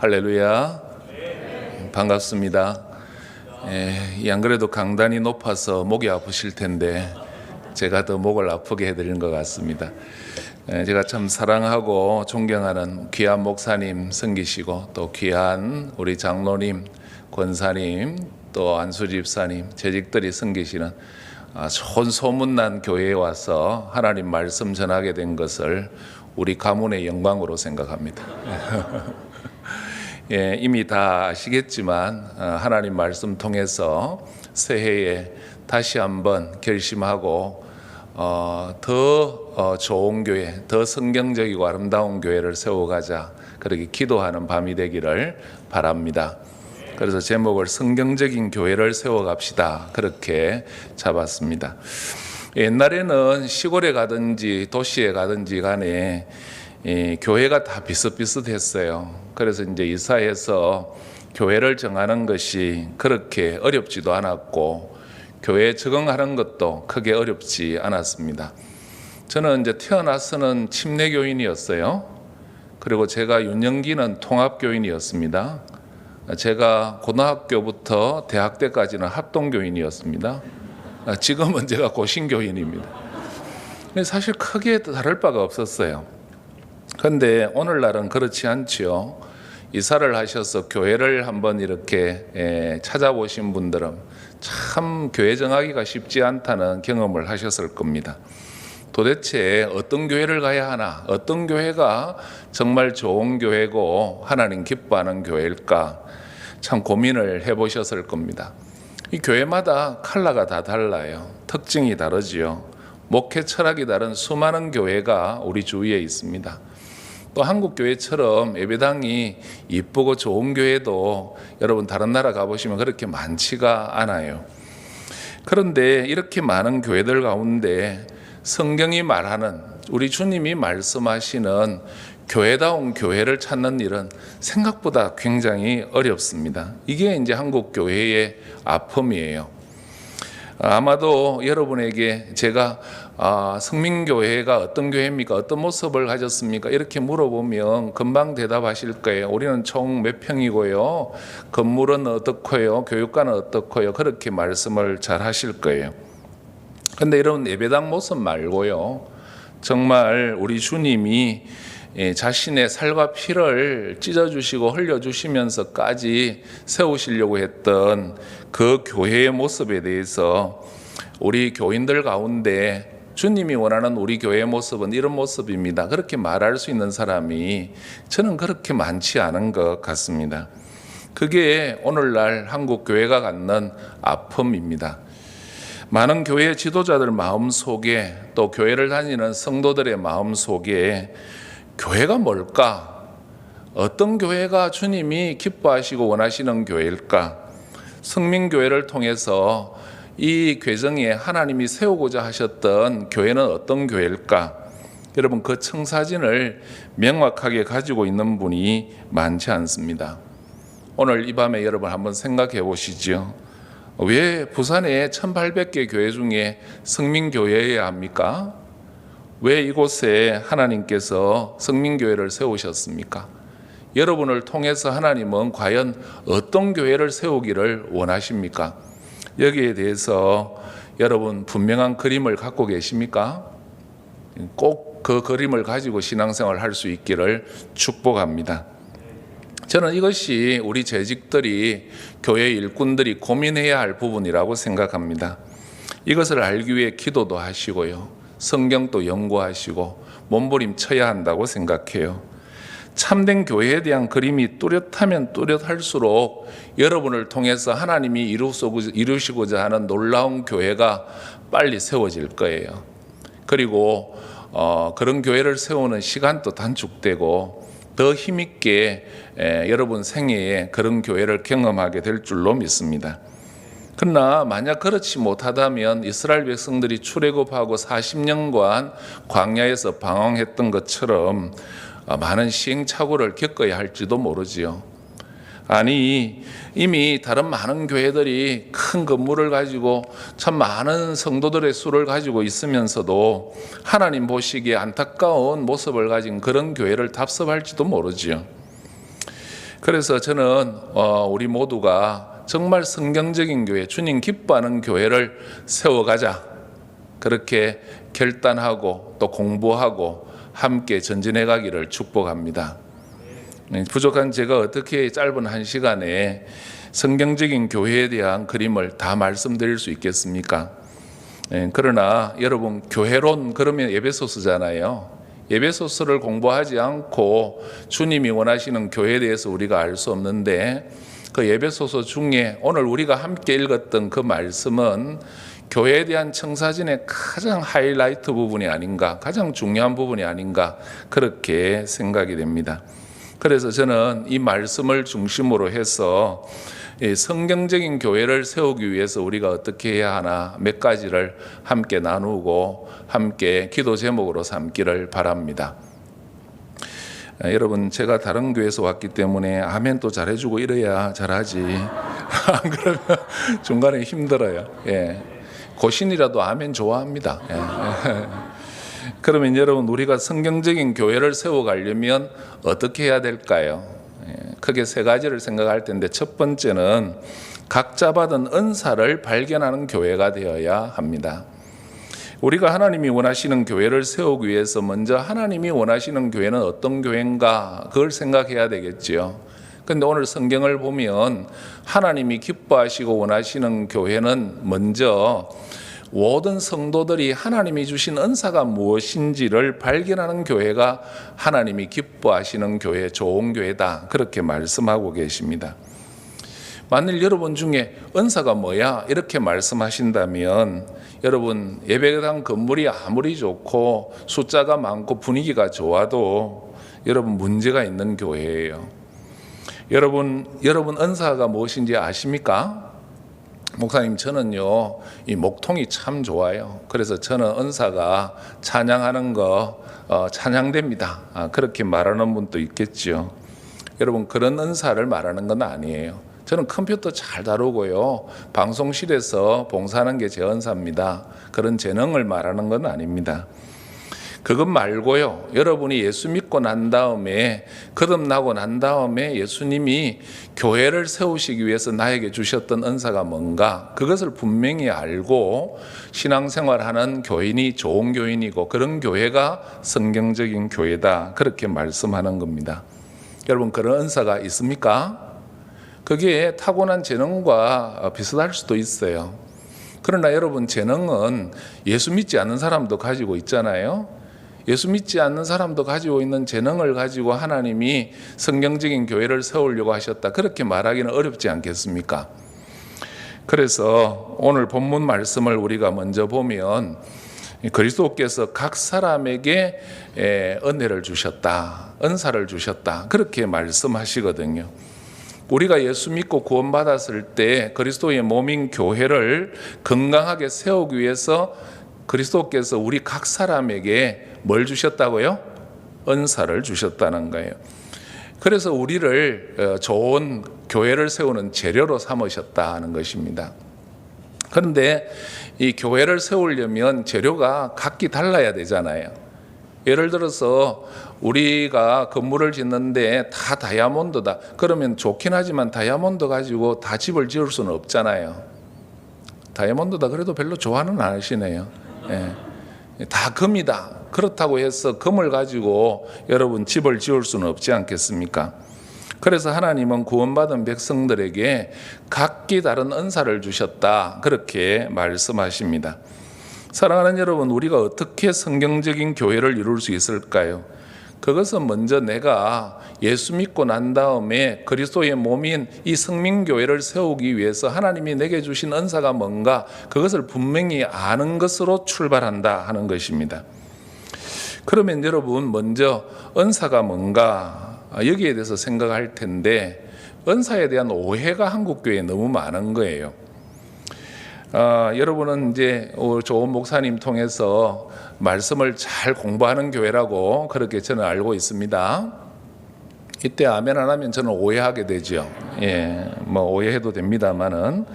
할렐루야. 반갑습니다. 안 그래도 강단이 높아서 목이 아프실 텐데 제가 더 목을 아프게 해드리는 것 같습니다. 제가 참 사랑하고 존경하는 귀한 목사님 섬기시고 또 귀한 우리 장로님, 권사님, 또 안수 집사님, 재직들이 섬기시는 좋은 소문난 교회에 와서 하나님 말씀 전하게 된 것을 우리 가문의 영광으로 생각합니다. 이미 다 아시겠지만 하나님 말씀 통해서 새해에 다시 한번 결심하고 더 좋은 교회, 더 성경적이고 아름다운 교회를 세워가자, 그렇게 기도하는 밤이 되기를 바랍니다. 그래서 제목을 성경적인 교회를 세워갑시다, 그렇게 잡았습니다. 옛날에는 시골에 가든지 도시에 가든지 간에 교회가 다 비슷비슷했어요. 그래서 이제 이사해서 교회를 정하는 것이 그렇게 어렵지도 않았고 교회에 적응하는 것도 크게 어렵지 않았습니다. 저는 이제 태어나서는 침례교인이었어요. 그리고 제가 유년기는 통합교인이었습니다. 제가 고등학교부터 대학 때까지는 합동교인이었습니다. 지금은 제가 고신교인입니다. 사실 크게 다를 바가 없었어요. 그런데 오늘날은 그렇지 않지요. 이사를 하셔서 교회를 한번 이렇게 찾아보신 분들은 참 교회 정하기가 쉽지 않다는 경험을 하셨을 겁니다. 도대체 어떤 교회를 가야 하나, 어떤 교회가 정말 좋은 교회고 하나님 기뻐하는 교회일까, 참 고민을 해보셨을 겁니다. 이 교회마다 컬러가 다 달라요. 특징이 다르지요. 목회 철학이 다른 수많은 교회가 우리 주위에 있습니다. 또 한국 교회처럼 예배당이 이쁘고 좋은 교회도 여러분 다른 나라 가보시면 그렇게 많지가 않아요. 그런데 이렇게 많은 교회들 가운데 성경이 말하는, 우리 주님이 말씀하시는 교회다운 교회를 찾는 일은 생각보다 굉장히 어렵습니다. 이게 이제 한국 교회의 아픔이에요. 아마도 여러분에게 제가 성민교회가 어떤 교회입니까? 어떤 모습을 가졌습니까? 이렇게 물어보면 금방 대답하실 거예요. 우리는 총 몇 평이고요, 건물은 어떻고요, 교육관은 어떻고요, 그렇게 말씀을 잘 하실 거예요. 그런데 이런 예배당 모습 말고요, 정말 우리 주님이 자신의 살과 피를 찢어주시고 흘려주시면서까지 세우시려고 했던 그 교회의 모습에 대해서 우리 교인들 가운데 주님이 원하는 우리 교회의 모습은 이런 모습입니다, 그렇게 말할 수 있는 사람이 저는 그렇게 많지 않은 것 같습니다. 그게 오늘날 한국 교회가 갖는 아픔입니다. 많은 교회 지도자들 마음속에, 또 교회를 다니는 성도들의 마음속에 교회가 뭘까? 어떤 교회가 주님이 기뻐하시고 원하시는 교회일까? 성민교회를 통해서 이 궤정에 하나님이 세우고자 하셨던 교회는 어떤 교회일까? 여러분, 그 청사진을 명확하게 가지고 있는 분이 많지 않습니다. 오늘 이 밤에 여러분 한번 생각해 보시죠. 왜 부산의 1800개 교회 중에 성민교회여야 합니까? 왜 이곳에 하나님께서 성민교회를 세우셨습니까? 여러분을 통해서 하나님은 과연 어떤 교회를 세우기를 원하십니까? 여기에 대해서 여러분 분명한 그림을 갖고 계십니까? 꼭 그 그림을 가지고 신앙생활을 할 수 있기를 축복합니다. 저는 이것이 우리 재직들이, 교회 일꾼들이 고민해야 할 부분이라고 생각합니다. 이것을 알기 위해 기도도 하시고요, 성경도 연구하시고 몸부림쳐야 한다고 생각해요. 참된 교회에 대한 그림이 뚜렷하면 뚜렷할수록 여러분을 통해서 하나님이 이루시고자 하는 놀라운 교회가 빨리 세워질 거예요. 그리고 그런 교회를 세우는 시간도 단축되고 더 힘있게 여러분 생애에 그런 교회를 경험하게 될 줄로 믿습니다. 그러나 만약 그렇지 못하다면 이스라엘 백성들이 출애굽하고 40년간 광야에서 방황했던 것처럼 많은 시행착오를 겪어야 할지도 모르지요. 아니, 이미 다른 많은 교회들이 큰 건물을 가지고 참 많은 성도들의 수를 가지고 있으면서도 하나님 보시기에 안타까운 모습을 가진 그런 교회를 답습할지도 모르지요. 그래서 저는 우리 모두가 정말 성경적인 교회, 주님 기뻐하는 교회를 세워가자, 그렇게 결단하고 또 공부하고 함께 전진해 가기를 축복합니다. 부족한 제가 어떻게 짧은 한 시간에 성경적인 교회에 대한 그림을 다 말씀드릴 수 있겠습니까? 그러나 여러분, 교회론 그러면 에베소서잖아요. 에베소서를 공부하지 않고 주님이 원하시는 교회에 대해서 우리가 알 수 없는데, 그 에베소서 중에 오늘 우리가 함께 읽었던 그 말씀은 교회에 대한 청사진의 가장 하이라이트 부분이 아닌가, 가장 중요한 부분이 아닌가, 그렇게 생각이 됩니다. 그래서 저는 이 말씀을 중심으로 해서 성경적인 교회를 세우기 위해서 우리가 어떻게 해야 하나 몇 가지를 함께 나누고 함께 기도 제목으로 삼기를 바랍니다. 여러분, 제가 다른 교회에서 왔기 때문에 아멘 또 잘해주고 이래야 잘하지. 안 그러면 중간에 힘들어요. 고신이라도 아멘 좋아합니다. 그러면 여러분, 우리가 성경적인 교회를 세워가려면 어떻게 해야 될까요? 크게 세 가지를 생각할 텐데, 첫 번째는 각자 받은 은사를 발견하는 교회가 되어야 합니다. 우리가 하나님이 원하시는 교회를 세우기 위해서 먼저 하나님이 원하시는 교회는 어떤 교회인가, 그걸 생각해야 되겠지요. 그런데 오늘 성경을 보면 하나님이 기뻐하시고 원하시는 교회는 먼저 모든 성도들이 하나님이 주신 은사가 무엇인지를 발견하는 교회가 하나님이 기뻐하시는 교회, 좋은 교회다, 그렇게 말씀하고 계십니다. 만일 여러분 중에 은사가 뭐야? 이렇게 말씀하신다면, 여러분, 예배당 건물이 아무리 좋고 숫자가 많고 분위기가 좋아도 여러분 문제가 있는 교회예요. 여러분 은사가 무엇인지 아십니까? 목사님, 저는요, 이 목통이 참 좋아요. 그래서 저는 은사가 찬양하는 거 찬양됩니다. 그렇게 말하는 분도 있겠죠. 여러분, 그런 은사를 말하는 건 아니에요. 저는 컴퓨터 잘 다루고요, 방송실에서 봉사하는 게 제 은사입니다. 그런 재능을 말하는 건 아닙니다. 그것 말고요, 여러분이 예수 믿고 난 다음에, 거듭나고 난 다음에 예수님이 교회를 세우시기 위해서 나에게 주셨던 은사가 뭔가, 그것을 분명히 알고 신앙생활하는 교인이 좋은 교인이고, 그런 교회가 성경적인 교회다, 그렇게 말씀하는 겁니다. 여러분, 그런 은사가 있습니까? 그게 타고난 재능과 비슷할 수도 있어요. 그러나 여러분, 재능은 예수 믿지 않는 사람도 가지고 있잖아요. 예수 믿지 않는 사람도 가지고 있는 재능을 가지고 하나님이 성경적인 교회를 세우려고 하셨다, 그렇게 말하기는 어렵지 않겠습니까? 그래서 오늘 본문 말씀을 우리가 먼저 보면, 그리스도께서 각 사람에게 은혜를 주셨다, 은사를 주셨다, 그렇게 말씀하시거든요. 우리가 예수 믿고 구원받았을 때 그리스도의 몸인 교회를 건강하게 세우기 위해서 그리스도께서 우리 각 사람에게 뭘 주셨다고요? 은사를 주셨다는 거예요. 그래서 우리를 좋은 교회를 세우는 재료로 삼으셨다는 것입니다. 그런데 이 교회를 세우려면 재료가 각기 달라야 되잖아요. 예를 들어서 우리가 건물을 짓는데 다 다이아몬드다, 그러면 좋긴 하지만 다이아몬드 가지고 다 집을 지을 수는 없잖아요. 다이아몬드다 그래도 별로 좋아는 안 하시네요. 다 금이다, 그렇다고 해서 금을 가지고 여러분 집을 지을 수는 없지 않겠습니까? 그래서 하나님은 구원받은 백성들에게 각기 다른 은사를 주셨다, 그렇게 말씀하십니다. 사랑하는 여러분, 우리가 어떻게 성경적인 교회를 이룰 수 있을까요? 그것은 먼저 내가 예수 믿고 난 다음에 그리스도의 몸인 이 성민교회를 세우기 위해서 하나님이 내게 주신 은사가 뭔가, 그것을 분명히 아는 것으로 출발한다 하는 것입니다. 그러면 여러분, 먼저 은사가 뭔가 여기에 대해서 생각할 텐데, 은사에 대한 오해가 한국교회에 너무 많은 거예요. 여러분은 이제 좋은 목사님 통해서 말씀을 잘 공부하는 교회라고 그렇게 저는 알고 있습니다. 이때 아멘 안 하면 저는 오해하게 되죠. 뭐 오해해도 됩니다만은.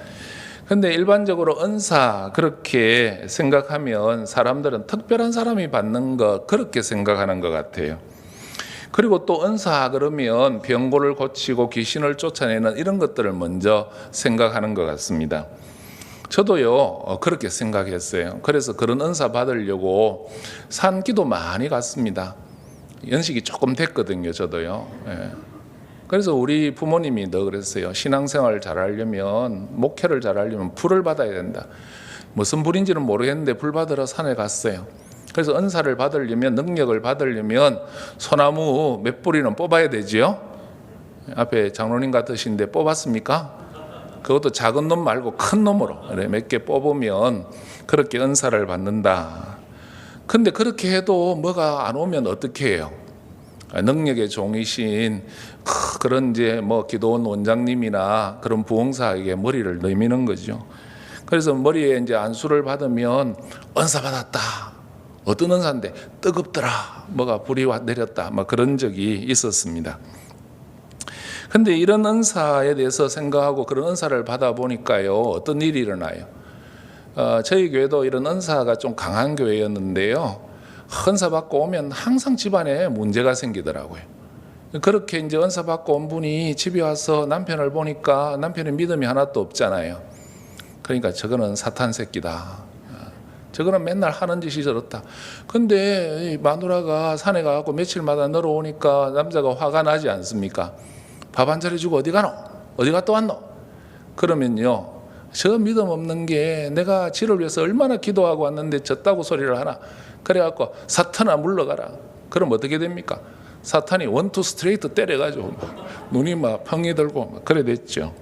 근데 일반적으로 은사 그렇게 생각하면 사람들은 특별한 사람이 받는 것, 그렇게 생각하는 것 같아요. 그리고 또 은사 그러면 병고를 고치고 귀신을 쫓아내는 이런 것들을 먼저 생각하는 것 같습니다. 저도요 그렇게 생각했어요. 그래서 그런 은사 받으려고 산기도 많이 갔습니다. 연식이 조금 됐거든요, 저도요. 예. 그래서 우리 부모님이 더 그랬어요. 신앙생활을 잘하려면, 목회를 잘하려면 불을 받아야 된다. 무슨 불인지는 모르겠는데 불 받으러 산에 갔어요. 그래서 은사를 받으려면, 능력을 받으려면 소나무 몇 뿌리는 뽑아야 되지요. 앞에 장로님 같으신데 뽑았습니까? 그것도 작은 놈 말고 큰 놈으로 몇 개 뽑으면 그렇게 은사를 받는다. 근데 그렇게 해도 뭐가 안 오면 어떻게 해요? 능력의 종이신 그런 이제 뭐 기도원 원장님이나 그런 부흥사에게 머리를 내미는 거죠. 그래서 머리에 이제 안수를 받으면 은사 받았다. 어떤 은사인데 뜨겁더라. 뭐가 불이 내렸다. 뭐 그런 적이 있었습니다. 근데 이런 은사에 대해서 생각하고 그런 은사를 받아 보니까요, 어떤 일이 일어나요? 저희 교회도 이런 은사가 좀 강한 교회였는데요. 은사 받고 오면 항상 집안에 문제가 생기더라고요. 그렇게 이제 은사 받고 온 분이 집에 와서 남편을 보니까 남편의 믿음이 하나도 없잖아요. 그러니까 저거는 사탄 새끼다. 저거는 맨날 하는 짓이 저렇다. 근데 마누라가 산에 가고 며칠마다 늘어오니까 남자가 화가 나지 않습니까? 밥 한 차례 주고 어디 가노? 어디 갔다 왔노? 그러면요, 저 믿음 없는 게 내가 지를 위해서 얼마나 기도하고 왔는데 졌다고 소리를 하나? 그래갖고 사탄아 물러가라. 그럼 어떻게 됩니까? 사탄이 원투 스트레이트 때려가지고 눈이 막 펑이 들고 막 그래 됐죠.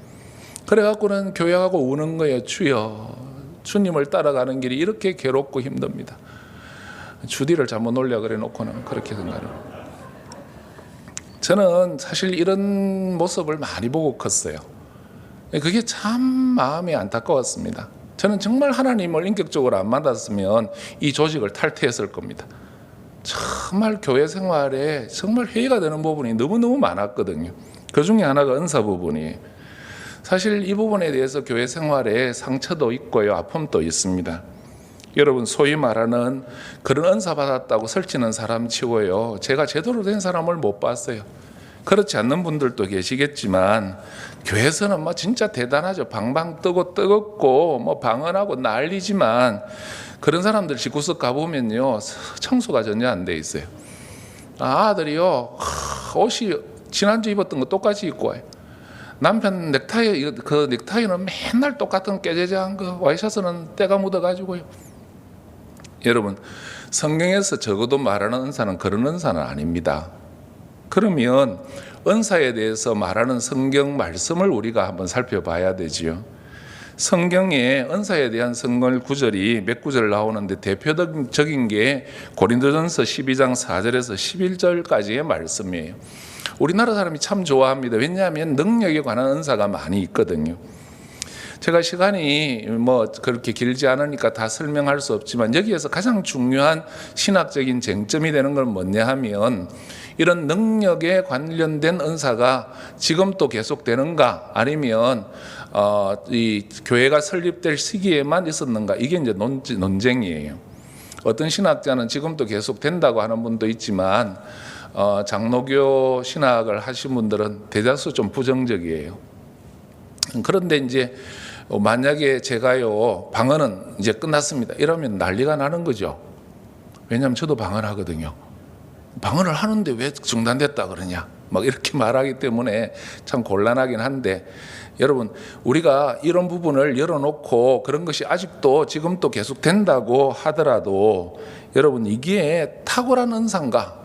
그래갖고는 교회하고 우는 거예요. 주여, 주님을 따라가는 길이 이렇게 괴롭고 힘듭니다. 주디를 잘못 놀려 그래 놓고는 그렇게 생각해요. 저는 사실 이런 모습을 많이 보고 컸어요. 그게 참 마음이 안타까웠습니다. 저는 정말 하나님을 인격적으로 안 만났으면 이 조직을 탈퇴했을 겁니다. 정말 교회 생활에 정말 회의가 되는 부분이 너무너무 많았거든요. 그 중에 하나가 은사 부분이. 사실 이 부분에 대해서 교회 생활에 상처도 있고요, 아픔도 있습니다. 여러분, 소위 말하는 그런 은사 받았다고 설치는 사람 치고요, 제가 제대로 된 사람을 못 봤어요. 그렇지 않는 분들도 계시겠지만 교회에서는 뭐 진짜 대단하죠. 방방 뜨고 뜨겁고 뭐 방언하고 난리지만 그런 사람들 집구석 가보면요, 청소가 전혀 안 돼 있어요. 아들이요, 옷이 지난주 입었던 거 똑같이 입고 와요. 남편 넥타이, 그 넥타이는 맨날 똑같은 깨재재한 거, 와이셔츠는 때가 묻어가지고요. 여러분, 성경에서 적어도 말하는 은사는 그런 은사는 아닙니다. 그러면 은사에 대해서 말하는 성경 말씀을 우리가 한번 살펴봐야 되지요. 성경에 은사에 대한 성경 구절이 몇 구절 나오는데 대표적인 게 고린도전서 12장 4절에서 11절까지의 말씀이에요. 우리나라 사람이 참 좋아합니다. 왜냐하면 능력에 관한 은사가 많이 있거든요. 제가 시간이 뭐 그렇게 길지 않으니까 다 설명할 수 없지만 여기에서 가장 중요한 신학적인 쟁점이 되는 건 뭐냐 하면 이런 능력에 관련된 은사가 지금 또 계속되는가 아니면 이 교회가 설립될 시기에만 있었는가, 이게 이제 논쟁이에요. 어떤 신학자는 지금도 계속된다고 하는 분도 있지만 장로교 신학을 하신 분들은 대다수 좀 부정적이에요. 그런데 이제 만약에 제가요 방언은 이제 끝났습니다 이러면 난리가 나는 거죠. 왜냐하면 저도 방언하거든요. 방언을 하는데 왜 중단됐다 그러냐 막 이렇게 말하기 때문에 참 곤란하긴 한데, 여러분, 우리가 이런 부분을 열어놓고 그런 것이 아직도 지금도 계속 된다고 하더라도 여러분, 이게 탁월한 은사인가,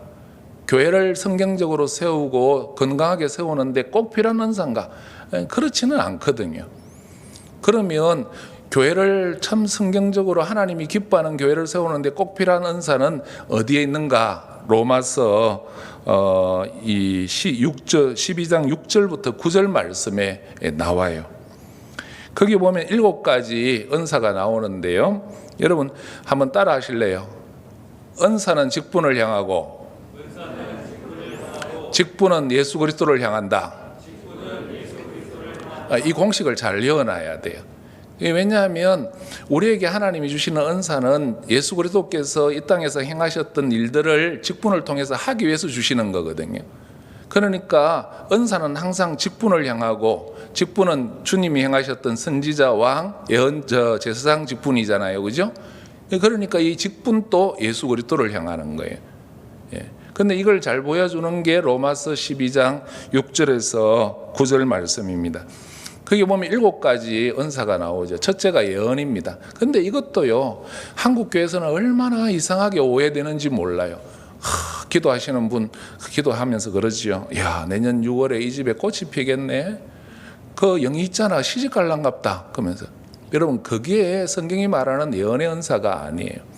교회를 성경적으로 세우고 건강하게 세우는데 꼭 필요한 은사인가? 그렇지는 않거든요. 그러면 교회를 참 성경적으로 하나님이 기뻐하는 교회를 세우는데 꼭 필요한 은사는 어디에 있는가? 로마서 12장 6절부터 9절 말씀에 나와요. 거기 보면 7가지 은사가 나오는데요. 여러분 한번 따라 하실래요? 은사는 직분을 향하고, 직분은 예수 그리스도를 향한다. 이 공식을 잘 외워놔야 돼요. 왜냐하면 우리에게 하나님이 주시는 은사는 예수 그리스도께서 이 땅에서 행하셨던 일들을 직분을 통해서 하기 위해서 주시는 거거든요. 그러니까 은사는 항상 직분을 향하고, 직분은 주님이 행하셨던 선지자, 왕, 예언, 제사장 직분이잖아요, 그죠? 그러니까 이 직분도 예수 그리스도를 향하는 거예요. 근데 이걸 잘 보여주는 게 로마서 12장 6절에서 9절 말씀입니다. 거기 보면 7가지 은사가 나오죠. 첫째가 예언입니다. 근데 이것도요, 한국 교회에서는 얼마나 이상하게 오해되는지 몰라요. 기도하시는 분 기도하면서 그러지요. 야, 내년 6월에 이 집에 꽃이 피겠네. 그 영이 있잖아, 시집 갈란갑다. 그러면서 여러분, 그게 성경이 말하는 예언의 은사가 아니에요.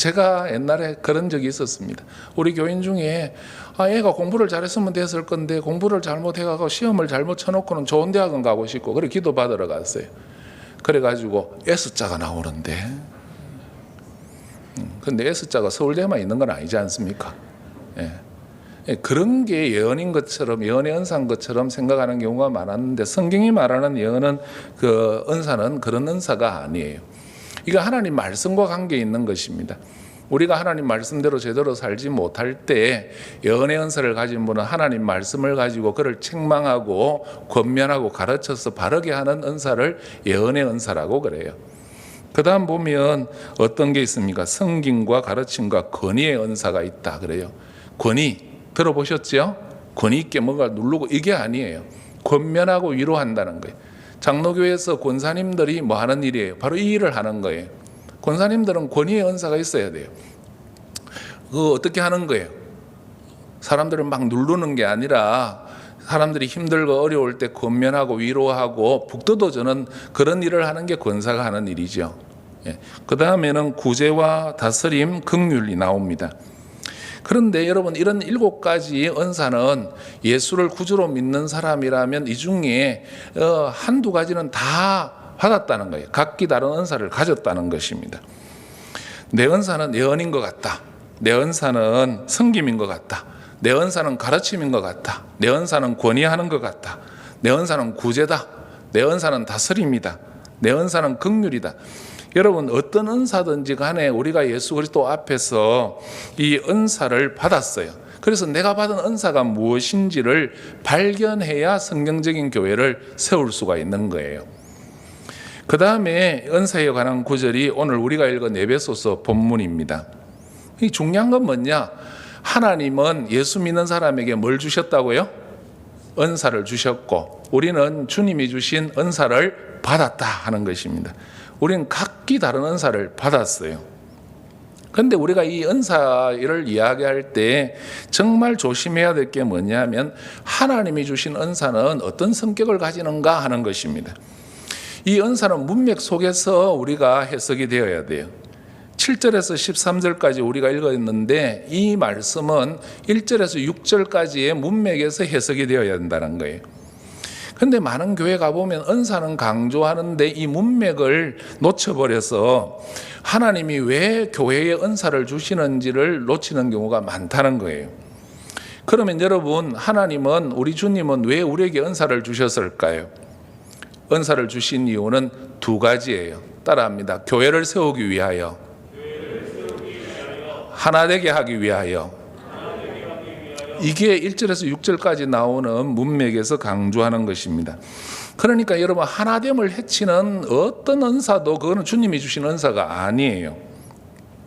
제가 옛날에 그런 적이 있었습니다. 우리 교인 중에 애가 공부를 잘했으면 됐을 건데 공부를 잘못해가고 시험을 잘못 쳐놓고는 좋은 대학은 가고 싶고, 그래 기도 받으러 갔어요. 그래가지고 S자가 나오는데, 근데 S자가 서울대만 있는 건 아니지 않습니까? 그런 게 예언인 것처럼, 예언의 은사인 것처럼 생각하는 경우가 많았는데, 성경이 말하는 예언은, 그 은사는 그런 은사가 아니에요. 이거 하나님 말씀과 관계 있는 것입니다. 우리가 하나님 말씀대로 제대로 살지 못할 때 예언의 은사를 가진 분은 하나님 말씀을 가지고 그를 책망하고 권면하고 가르쳐서 바르게 하는 은사를 예언의 은사라고 그래요. 그 다음 보면 어떤 게 있습니까? 성김과 가르침과 권위의 은사가 있다 그래요. 권위 들어보셨죠? 권위 있게 뭔가 누르고, 이게 아니에요. 권면하고 위로한다는 거예요. 장로교에서 권사님들이 뭐 하는 일이에요? 바로 이 일을 하는 거예요. 권사님들은 권위의 은사가 있어야 돼요. 그거 어떻게 하는 거예요? 사람들을 막 누르는 게 아니라 사람들이 힘들고 어려울 때 권면하고 위로하고 북돋워주는 그런 일을 하는 게 권사가 하는 일이죠. 그 다음에는 구제와 다스림, 긍휼이 나옵니다. 그런데 여러분, 이런 7가지 은사는 예수를 구주로 믿는 사람이라면 이 중에 한두 가지는 다 받았다는 거예요. 각기 다른 은사를 가졌다는 것입니다. 내 은사는 예언인 것 같다. 내 은사는 섬김인 것 같다. 내 은사는 가르침인 것 같다. 내 은사는 권위하는 것 같다. 내 은사는 구제다. 내 은사는 다스림이다. 내 은사는 긍휼이다. 여러분, 어떤 은사든지 간에 우리가 예수 그리스도 앞에서 이 은사를 받았어요. 그래서 내가 받은 은사가 무엇인지를 발견해야 성경적인 교회를 세울 수가 있는 거예요. 그 다음에 은사에 관한 구절이 오늘 우리가 읽은 에베소서 본문입니다. 이 중요한 건 뭐냐? 하나님은 예수 믿는 사람에게 뭘 주셨다고요? 은사를 주셨고, 우리는 주님이 주신 은사를 받았다 하는 것입니다. 우리는 각기 다른 은사를 받았어요. 그런데 우리가 이 은사를 이야기할 때 정말 조심해야 될 게 뭐냐면, 하나님이 주신 은사는 어떤 성격을 가지는가 하는 것입니다. 이 은사는 문맥 속에서 우리가 해석이 되어야 돼요. 7절에서 13절까지 우리가 읽었는데, 이 말씀은 1절에서 6절까지의 문맥에서 해석이 되어야 된다는 거예요. 그런데 많은 교회 가보면 은사는 강조하는데 이 문맥을 놓쳐버려서 하나님이 왜 교회에 은사를 주시는지를 놓치는 경우가 많다는 거예요. 그러면 여러분, 하나님은, 우리 주님은 왜 우리에게 은사를 주셨을까요? 은사를 주신 이유는 2가지예요. 따라합니다. 교회를 세우기 위하여, 하나 되게 하기 위하여. 이게 1절에서 6절까지 나오는 문맥에서 강조하는 것입니다. 그러니까 여러분, 하나됨을 해치는 어떤 은사도 그거는 주님이 주신 은사가 아니에요.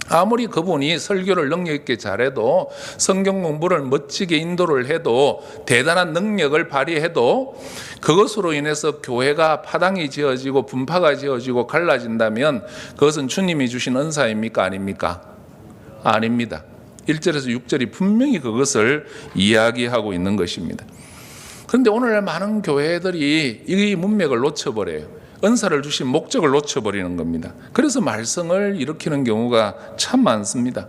아무리 그분이 설교를 능력 있게 잘해도, 성경 공부를 멋지게 인도를 해도, 대단한 능력을 발휘해도 그것으로 인해서 교회가 파당이 지어지고 분파가 지어지고 갈라진다면 그것은 주님이 주신 은사입니까? 아닙니까? 아닙니다. 1절에서 6절이 분명히 그것을 이야기하고 있는 것입니다. 그런데 오늘날 많은 교회들이 이 문맥을 놓쳐버려요. 은사를 주신 목적을 놓쳐버리는 겁니다. 그래서 말썽을 일으키는 경우가 참 많습니다.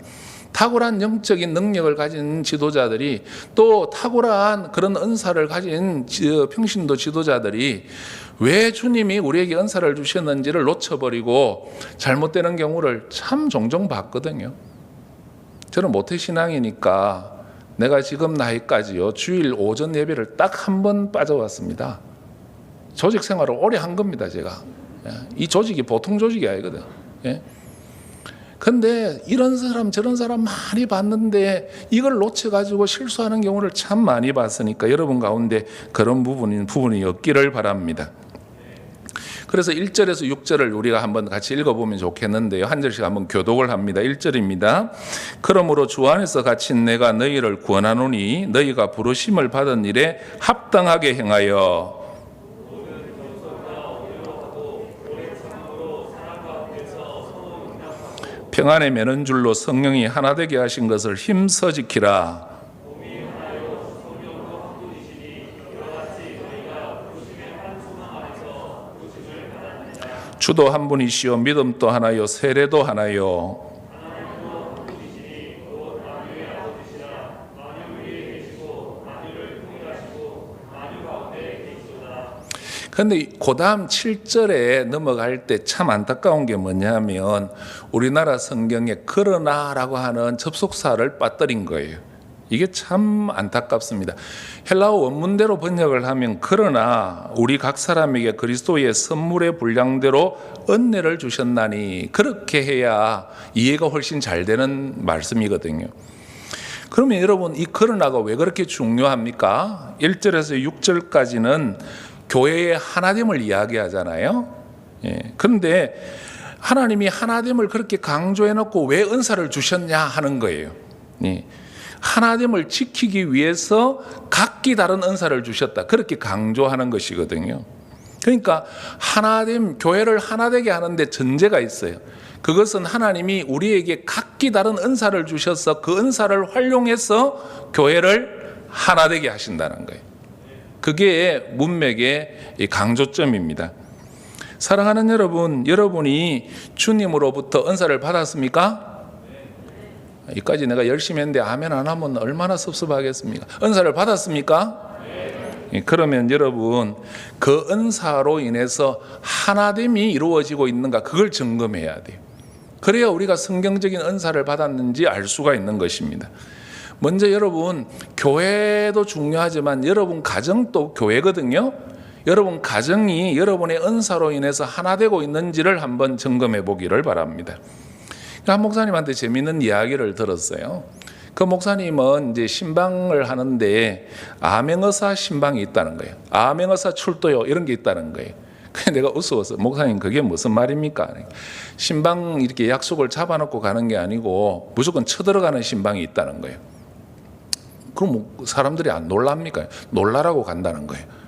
탁월한 영적인 능력을 가진 지도자들이, 또 탁월한 그런 은사를 가진 평신도 지도자들이 왜 주님이 우리에게 은사를 주셨는지를 놓쳐버리고 잘못되는 경우를 참 종종 봤거든요. 저는 모태신앙이니까 내가 지금 나이까지요, 주일 오전 예배를 딱 한 번 빠져왔습니다. 조직 생활을 오래 한 겁니다, 제가. 이 조직이 보통 조직이 아니거든. 예? 근데 이런 사람 저런 사람 많이 봤는데 이걸 놓쳐가지고 실수하는 경우를 참 많이 봤으니까 여러분 가운데 그런 부분이 없기를 바랍니다. 그래서 1절에서 6절을 우리가 한번 같이 읽어보면 좋겠는데요. 한 절씩 한번 교독을 합니다. 1절입니다. 그러므로 주 안에서 갇힌 내가 너희를 구원하노니 너희가 부르심을 받은 일에 합당하게 행하여 평안에 매는 줄로 성령이 하나 되게 하신 것을 힘써 지키라. 주도 한 분이시요 믿음도 하나요 세례도 하나요. 그런데 그 다음 7절에 넘어갈 때 참 안타까운 게 뭐냐면 우리나라 성경에 그러나라고 하는 접속사를 빠뜨린 거예요. 이게 참 안타깝습니다. 헬라어 원문대로 번역을 하면 그러나 우리 각 사람에게 그리스도의 선물의 분량대로 은혜를 주셨나니 그렇게 해야 이해가 훨씬 잘 되는 말씀이거든요. 그러면 여러분 이 그러나가 왜 그렇게 중요합니까? 1절에서 6절까지는 교회의 하나됨을 이야기하잖아요. 예. 그런데 하나님이 하나됨을 그렇게 강조해 놓고 왜 은사를 주셨냐 하는 거예요. 예. 하나됨을 지키기 위해서 각기 다른 은사를 주셨다. 그렇게 강조하는 것이거든요. 그러니까 하나됨, 교회를 하나되게 하는데 전제가 있어요. 그것은 하나님이 우리에게 각기 다른 은사를 주셔서 그 은사를 활용해서 교회를 하나되게 하신다는 거예요. 그게 문맥의 강조점입니다. 사랑하는 여러분, 여러분이 주님으로부터 은사를 받았습니까? 여기까지 내가 열심히 했는데 아멘 안 하면 얼마나 섭섭하겠습니까? 은사를 받았습니까? 그러면 여러분 그 은사로 인해서 하나됨이 이루어지고 있는가 그걸 점검해야 돼요. 그래야 우리가 성경적인 은사를 받았는지 알 수가 있는 것입니다. 먼저 여러분 교회도 중요하지만 여러분 가정도 교회거든요. 여러분 가정이 여러분의 은사로 인해서 하나 되고 있는지를 한번 점검해 보기를 바랍니다. 한 목사님한테 재미있는 이야기를 들었어요. 그 목사님은 이제 신방을 하는데 암행어사 신방이 있다는 거예요. 암행어사 출도요 이런 게 있다는 거예요. 그래서 내가 웃어서 목사님 그게 무슨 말입니까? 신방 이렇게 약속을 잡아놓고 가는 게 아니고 무조건 쳐들어가는 신방이 있다는 거예요. 그럼 사람들이 안 놀랍니까? 놀라라고 간다는 거예요.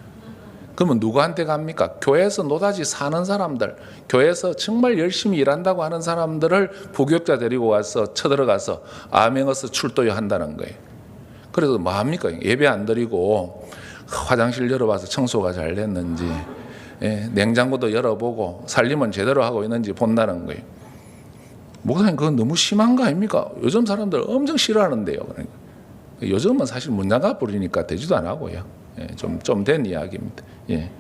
그러면 누구한테 갑니까? 교회에서 노다지 사는 사람들, 교회에서 정말 열심히 일한다고 하는 사람들을 부교육자 데리고 와서 쳐들어가서 암행어서 출도요 한다는 거예요. 그래서 뭐 합니까? 예배 안 드리고 화장실 열어봐서 청소가 잘 됐는지, 냉장고도 열어보고 살림은 제대로 하고 있는지 본다는 거예요. 목사님 그건 너무 심한 거 아닙니까? 요즘 사람들 엄청 싫어하는데요. 그러니까. 요즘은 사실 문장가 부리니까 되지도 안 하고요. 좀 된 이야기입니다. 예.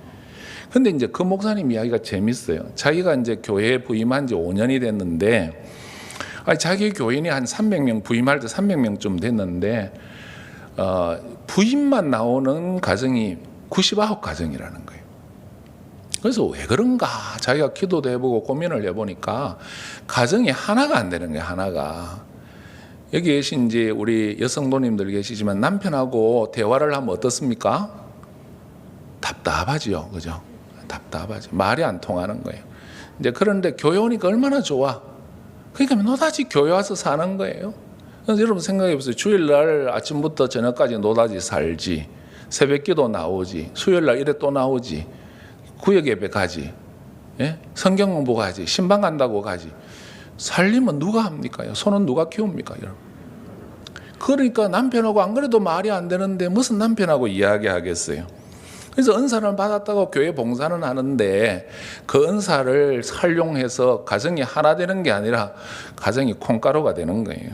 근데 이제 그 목사님 이야기가 재밌어요. 자기가 이제 교회에 부임한 지 5년이 됐는데, 자기 교인이 한 300명, 부임할 때 300명쯤 됐는데, 부임만 나오는 가정이 99가정이라는 거예요. 그래서 왜 그런가? 자기가 기도도 해보고 고민을 해보니까 가정이 하나가 안 되는 거예요, 하나가. 여기 계신 이제 우리 여성도님들 계시지만 남편하고 대화를 하면 어떻습니까? 답답하지요. 그죠? 답답하죠. 말이 안 통하는 거예요. 이제 그런데 교회 오니까 얼마나 좋아. 그러니까 노다지 교회 와서 사는 거예요. 그래서 여러분 생각해 보세요. 주일날 아침부터 저녁까지 노다지 살지. 새벽기도 나오지. 수요일날 이래 또 나오지. 구역예배 가지. 예? 성경 공부 가지. 신방 간다고 가지. 살림은 누가 합니까? 손은 누가 키웁니까? 그러니까 남편하고 안 그래도 말이 안 되는데 무슨 남편하고 이야기하겠어요. 그래서 은사를 받았다고 교회 봉사는 하는데 그 은사를 활용해서 가정이 하나 되는 게 아니라 가정이 콩가루가 되는 거예요.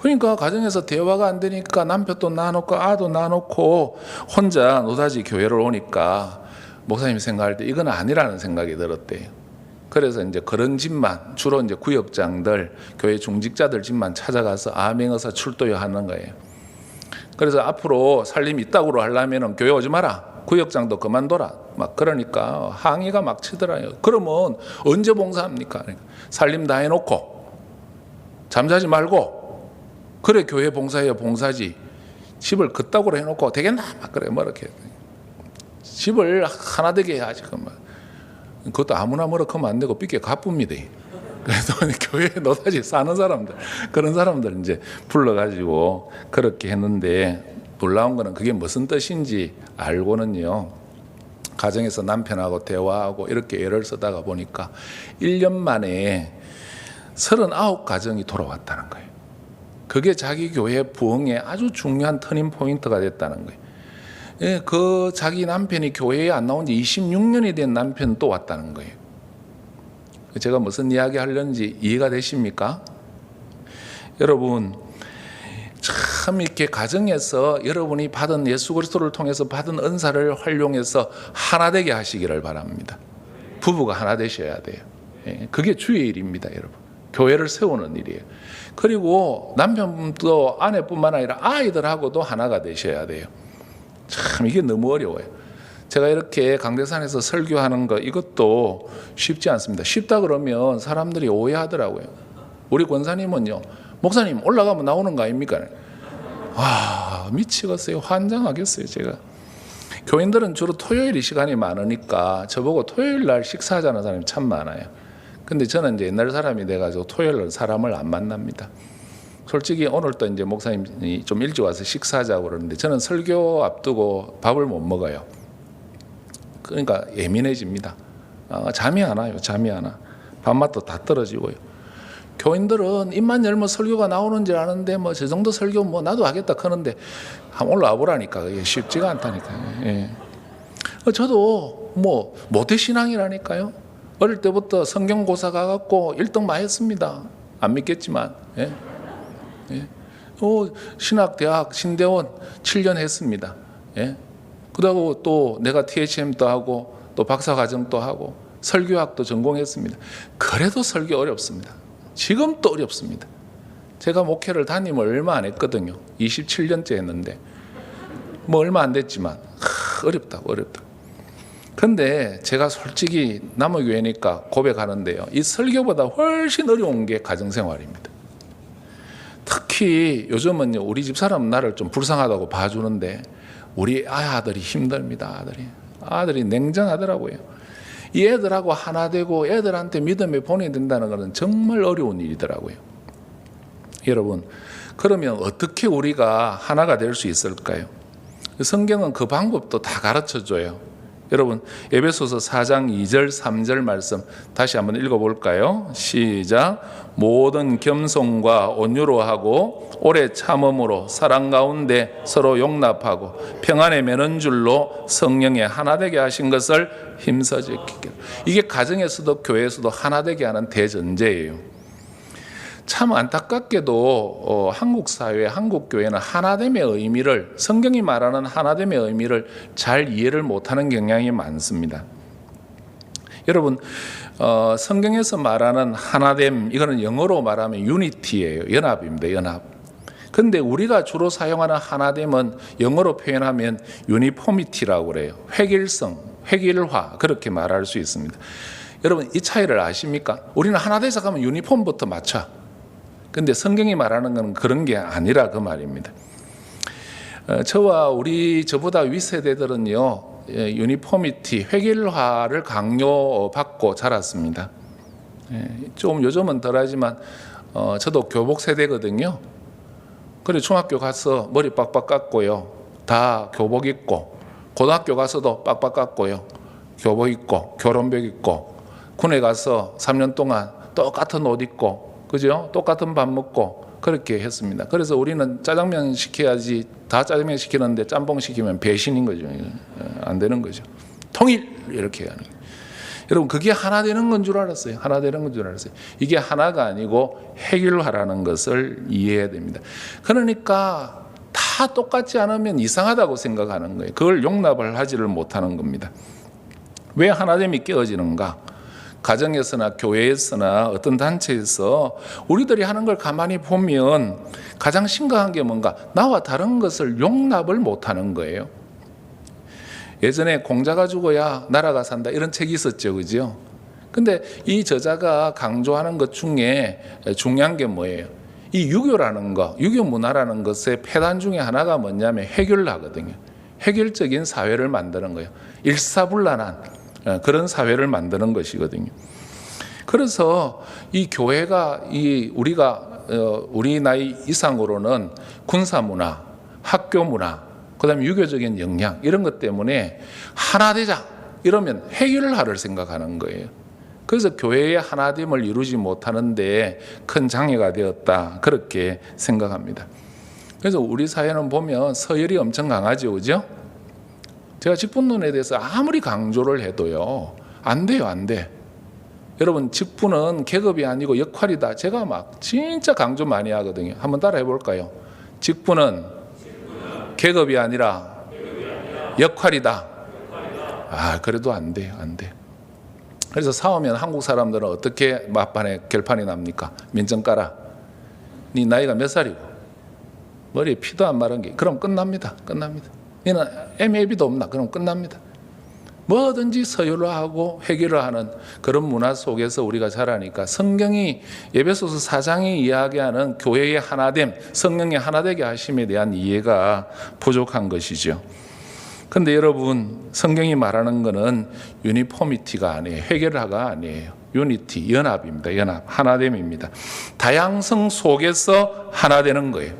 그러니까 가정에서 대화가 안 되니까 남편도 놔놓고 아도 놔놓고 혼자 노다지 교회를 오니까 목사님이 생각할 때 이건 아니라는 생각이 들었대요. 그래서 이제 그런 집만, 주로 이제 구역장들, 교회 중직자들 집만 찾아가서 암행어사 출도요 하는 거예요. 그래서 앞으로 살림 이따구로 하려면 교회 오지 마라. 구역장도 그만둬라. 막 그러니까 항의가 막 치더라요. 그러면 언제 봉사합니까? 살림 다 해놓고 잠자지 말고 그래 교회 봉사해야 봉사지. 집을 그따구로 해놓고 되겠나? 막 그래 뭐 이렇게 집을 하나 되게 해야지. 그것도 아무나 뭐라 하면 안 되고 삐게 가쁩니다. 그래서 교회에 너다지 사는 사람들 그런 사람들 이제 불러가지고 그렇게 했는데 놀라운 거는 그게 무슨 뜻인지 알고는요. 가정에서 남편하고 대화하고 이렇게 애를 쓰다가 보니까 1년 만에 39가정이 돌아왔다는 거예요. 그게 자기 교회 부흥의 아주 중요한 터닝 포인트가 됐다는 거예요. 예, 그 자기 남편이 교회에 안 나온 지 26년이 된 남편 또 왔다는 거예요. 제가 무슨 이야기 하려는지 이해가 되십니까? 여러분 참 이렇게 가정에서 여러분이 받은 예수 그리스도를 통해서 받은 은사를 활용해서 하나 되게 하시기를 바랍니다. 부부가 하나 되셔야 돼요. 예, 그게 주의 일입니다, 여러분. 교회를 세우는 일이에요. 그리고 남편도 아내뿐만 아니라 아이들하고도 하나가 되셔야 돼요. 참 이게 너무 어려워요. 제가 이렇게 강대산에서 설교하는 거 이것도 쉽지 않습니다. 쉽다 그러면 사람들이 오해하더라고요. 우리 권사님은요, 목사님 올라가면 나오는 거 아닙니까? 미치겠어요. 환장하겠어요, 제가. 교인들은 주로 토요일이 시간이 많으니까 저보고 토요일 날 식사하자는 사람이 참 많아요. 근데 저는 이제 옛날 사람이 돼가지고 토요일 날 사람을 안 만납니다. 솔직히 오늘도 이제 목사님이 좀 일찍 와서 식사하자고 그러는데 저는 설교 앞두고 밥을 못 먹어요. 그러니까 예민해집니다. 잠이 안 와요. 잠이 안 와. 밥맛도 다 떨어지고요. 교인들은 입만 열면 설교가 나오는 줄 아는데 뭐 저 정도 설교 뭐 나도 하겠다 하는데 한번 올라와 보라니까 이게 쉽지가 않다니까요. 예. 저도 뭐 모태신앙이라니까요. 어릴 때부터 성경고사 가갖고 1등 많이 했습니다. 안 믿겠지만. 예. 예. 신학대학 신대원 7년 했습니다. 예. 그러고 또 내가 THM도 하고 또 박사과정도 하고 설교학도 전공했습니다. 그래도 설교 어렵습니다. 지금도 어렵습니다. 제가 목회를 담임을 얼마 안 했거든요. 27년째 했는데 뭐 얼마 안 됐지만 어렵다고. 근데 제가 솔직히 남의교회니까 고백하는데요. 이 설교보다 훨씬 어려운 게 가정생활입니다. 특히 요즘은 우리 집 사람은 나를 좀 불쌍하다고 봐주는데 우리 아들이 힘듭니다. 아들이 냉정하더라고요. 이 애들하고 하나 되고 애들한테 믿음에 보내야 된다는 것은 정말 어려운 일이더라고요. 여러분, 그러면 어떻게 우리가 하나가 될 수 있을까요? 성경은 그 방법도 다 가르쳐줘요. 여러분, 에베소서 4장 2절 3절 말씀 다시 한번 읽어볼까요? 시작. 모든 겸손과 온유로 하고 오래 참음으로 사랑 가운데 서로 용납하고 평안에 매는 줄로 성령에 하나 되게 하신 것을 힘써 지키게. 이게 가정에서도 교회에서도 하나 되게 하는 대전제예요. 참 안타깝게도 한국 사회, 한국 교회는 하나됨의 의미를, 성경이 말하는 하나됨의 의미를 잘 이해를 못하는 경향이 많습니다. 여러분, 성경에서 말하는 하나됨, 이거는 영어로 말하면 유니티예요. 연합입니다. 연합. 근데 우리가 주로 사용하는 하나됨은 영어로 표현하면 유니포미티라고 그래요. 획일성, 획일화, 그렇게 말할 수 있습니다. 여러분, 이 차이를 아십니까? 우리는 하나 돼서 가면 유니폼부터 맞춰. 근데 성경이 말하는 건 그런 게 아니라 그 말입니다. 저와 저보다 윗세대들은요, 유니포미티, 획일화를 강요받고 자랐습니다. 좀 요즘은 덜하지만 저도 교복 세대거든요. 그래 중학교 가서 머리 빡빡 깎고요, 다 교복 입고, 고등학교 가서도 빡빡 깎고요, 교복 입고, 결혼복 입고, 군에 가서 3년 동안 똑같은 옷 입고, 그죠? 똑같은 밥 먹고 그렇게 했습니다. 그래서 우리는 짜장면 시켜야지, 다 짜장면 시키는데 짬뽕 시키면 배신인 거죠. 안 되는 거죠. 통일 이렇게 하는 거예요. 여러분, 그게 하나 되는 건 줄 알았어요. 하나 되는 건 줄 알았어요. 이게 하나가 아니고 획일화라는 것을 이해해야 됩니다. 그러니까 다 똑같지 않으면 이상하다고 생각하는 거예요. 그걸 용납을 하지를 못하는 겁니다. 왜 하나됨이 깨어지는가? 가정에서나 교회에서나 어떤 단체에서 우리들이 하는 걸 가만히 보면 가장 심각한 게 뭔가? 나와 다른 것을 용납을 못하는 거예요. 예전에 공자가 죽어야 나라가 산다 이런 책이 있었죠, 그죠? 근데 이 저자가 강조하는 것 중에 중요한 게 뭐예요? 이 유교라는 거, 유교 문화라는 것의 폐단 중에 하나가 뭐냐면 해결을 하거든요. 해결적인 사회를 만드는 거예요. 일사불란한 그런 사회를 만드는 것이거든요. 그래서 이 교회가 우리 나이 이상으로는 군사 문화, 학교 문화, 그다음에 유교적인 역량 이런 것 때문에 하나 되자 이러면 해결을 생각하는 거예요. 그래서 교회의 하나됨을 이루지 못하는데 큰 장애가 되었다 그렇게 생각합니다. 그래서 우리 사회는 보면 서열이 엄청 강하죠, 그죠? 제가 직분론에 대해서 아무리 강조를 해도요 안 돼요, 안 돼. 여러분, 직분은 계급이 아니고 역할이다. 제가 막 진짜 강조 많이 하거든요. 한번 따라해 볼까요? 직분은 계급이 아니라 역할이다. 그래도 안 돼요, 안 돼. 그래서 싸우면 한국 사람들은 어떻게 결판이 납니까? 민정 깔아. 네 나이가 몇 살이고 머리에 피도 안 마른 게 그럼 끝납니다. 너는 MAB도 없나? 그럼 끝납니다. 뭐든지 서열로 하고 해결을 하는 그런 문화 속에서 우리가 자라니까 성경이 에베소서 4장이 이야기하는 교회의 하나됨, 성령의 하나되게 하심에 대한 이해가 부족한 것이죠. 근데 여러분, 성경이 말하는 것은 유니포미티가 아니에요. 해결화가 아니에요. 유니티, 연합입니다. 연합, 하나됨입니다. 다양성 속에서 하나 되는 거예요.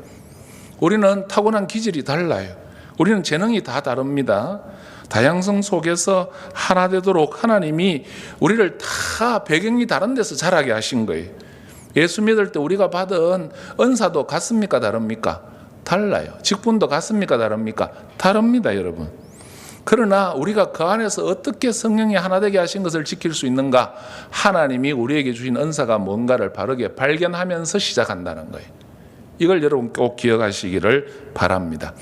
우리는 타고난 기질이 달라요. 우리는 재능이 다 다릅니다. 다양성 속에서 하나 되도록 하나님이 우리를 다 배경이 다른 데서 자라게 하신 거예요. 예수 믿을 때 우리가 받은 은사도 같습니까? 다릅니까? 달라요. 직분도 같습니까? 다릅니까? 다릅니다, 여러분. 그러나 우리가 그 안에서 어떻게 성령이 하나 되게 하신 것을 지킬 수 있는가? 하나님이 우리에게 주신 은사가 뭔가를 바르게 발견하면서 시작한다는 거예요. 이걸 여러분 꼭 기억하시기를 바랍니다.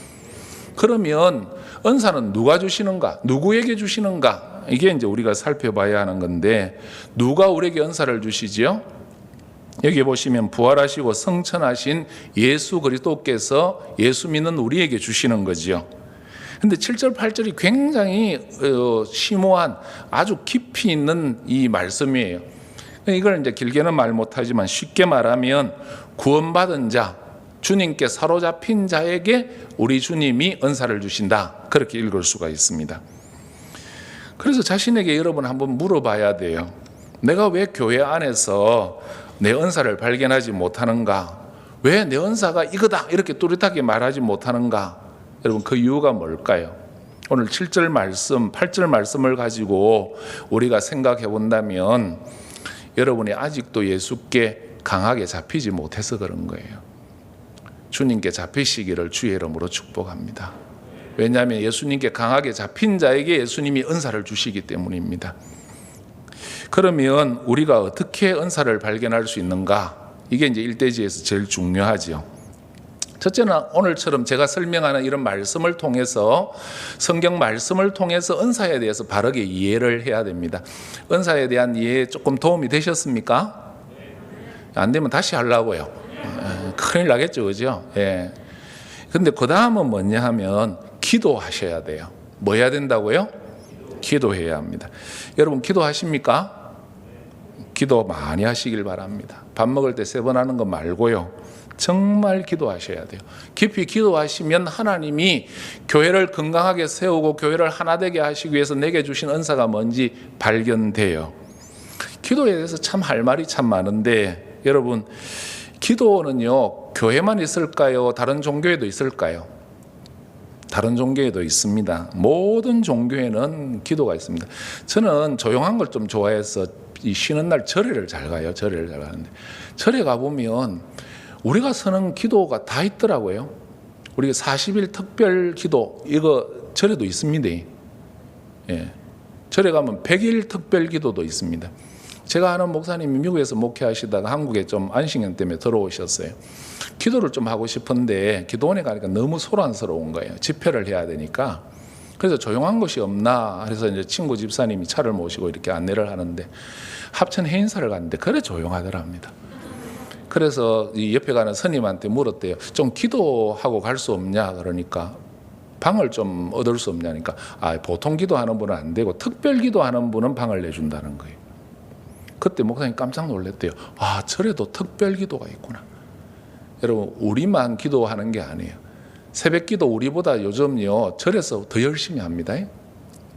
그러면 은사는 누가 주시는가? 누구에게 주시는가? 이게 이제 우리가 살펴봐야 하는 건데, 누가 우리에게 은사를 주시지요? 여기 보시면 부활하시고 성천하신 예수 그리스도께서 예수 믿는 우리에게 주시는 거지요. 근데 7절 8절이 굉장히 심오한 아주 깊이 있는 이 말씀이에요. 이걸 이제 길게는 말 못하지만 쉽게 말하면 구원받은 자, 주님께 사로잡힌 자에게 우리 주님이 은사를 주신다. 그렇게 읽을 수가 있습니다. 그래서 자신에게 여러분 한번 물어봐야 돼요. 내가 왜 교회 안에서 내 은사를 발견하지 못하는가? 왜 내 은사가 이거다 이렇게 뚜렷하게 말하지 못하는가? 여러분, 그 이유가 뭘까요? 오늘 7절 말씀, 8절 말씀을 가지고 우리가 생각해 본다면 여러분이 아직도 예수께 강하게 잡히지 못해서 그런 거예요. 주님께 잡히시기를 주의 이름으로 축복합니다. 왜냐하면 예수님께 강하게 잡힌 자에게 예수님이 은사를 주시기 때문입니다. 그러면 우리가 어떻게 은사를 발견할 수 있는가? 이게 이제 일대지에서 제일 중요하죠. 첫째는 오늘처럼 제가 설명하는 이런 말씀을 통해서, 성경 말씀을 통해서 은사에 대해서 바르게 이해를 해야 됩니다. 은사에 대한 이해에 조금 도움이 되셨습니까? 안 되면 다시 하려고요. 큰일 나겠죠, 그죠? 예. 근데 그 다음은 뭐냐 하면 기도하셔야 돼요. 뭐 해야 된다고요? 기도해야 합니다. 여러분, 기도하십니까? 기도 많이 하시길 바랍니다. 밥 먹을 때 3번 하는 거 말고요. 정말 기도하셔야 돼요. 깊이 기도하시면 하나님이 교회를 건강하게 세우고 교회를 하나 되게 하시기 위해서 내게 주신 은사가 뭔지 발견돼요. 기도에 대해서 참 할 말이 참 많은데, 여러분, 기도는요, 교회만 있을까요? 다른 종교에도 있을까요? 다른 종교에도 있습니다. 모든 종교에는 기도가 있습니다. 저는 조용한 걸 좀 좋아해서 이 쉬는 날 절에를 잘 가요. 절에를 잘 가는데, 절에 가보면 우리가 서는 기도가 다 있더라고요. 우리가 40일 특별 기도, 이거 절에도 있습니다. 예. 절에 가면 100일 특별 기도도 있습니다. 제가 아는 목사님이 미국에서 목회하시다가 한국에 좀 안식년 때문에 들어오셨어요. 기도를 좀 하고 싶은데 기도원에 가니까 너무 소란스러운 거예요. 집회를 해야 되니까. 그래서 조용한 곳이 없나 해서 이제 친구 집사님이 차를 모시고 이렇게 안내를 하는데, 합천 해인사를 갔는데 그래 조용하더랍니다. 그래서 이 옆에 가는 스님한테 물었대요. 좀 기도하고 갈 수 없냐? 그러니까 방을 좀 얻을 수 없냐니까 보통 기도하는 분은 안 되고 특별 기도하는 분은 방을 내준다는 거예요. 그때 목사님 깜짝 놀랐대요. 절에도 특별 기도가 있구나. 여러분 우리만 기도하는 게 아니에요. 새벽 기도 우리보다 요즘요 절에서 더 열심히 합니다.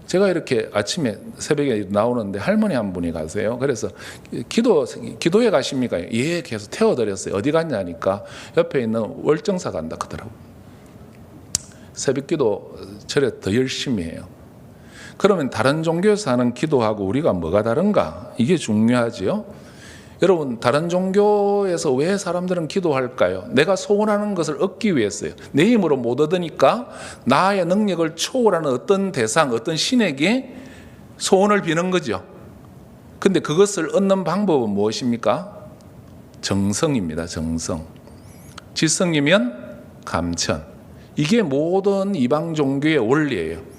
제가 이렇게 아침에 새벽에 나오는데 할머니 한 분이 가세요. 그래서 기도회 가십니까? 예, 계속 태워드렸어요. 어디 갔냐니까 옆에 있는 월정사 간다 그러더라고요. 새벽 기도 절에 더 열심히 해요. 그러면 다른 종교에서 하는 기도하고 우리가 뭐가 다른가? 이게 중요하지요. 여러분 다른 종교에서 왜 사람들은 기도할까요? 내가 소원하는 것을 얻기 위해서요. 내 힘으로 못 얻으니까 나의 능력을 초월하는 어떤 대상, 어떤 신에게 소원을 비는 거죠. 근데 그것을 얻는 방법은 무엇입니까? 정성입니다. 정성. 지성이면 감천. 이게 모든 이방 종교의 원리예요.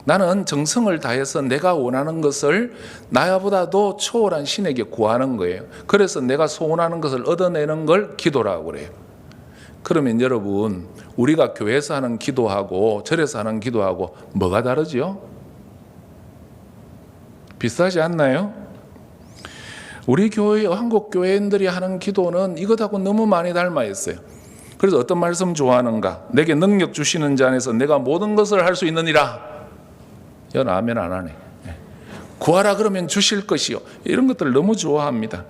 나는 정성을 다해서 내가 원하는 것을 나보다도 초월한 신에게 구하는 거예요. 그래서 내가 소원하는 것을 얻어내는 걸 기도라고 그래요. 그러면 여러분 우리가 교회에서 하는 기도하고 절에서 하는 기도하고 뭐가 다르죠? 비슷하지 않나요? 우리 교회, 한국 교회인들이 하는 기도는 이것하고 너무 많이 닮아 있어요. 그래서 어떤 말씀 좋아하는가? 내게 능력 주시는 자 안에서 내가 모든 것을 할 수 있느니라. 연 아멘 안 하네. 구하라 그러면 주실 것이요. 이런 것들 너무 좋아합니다.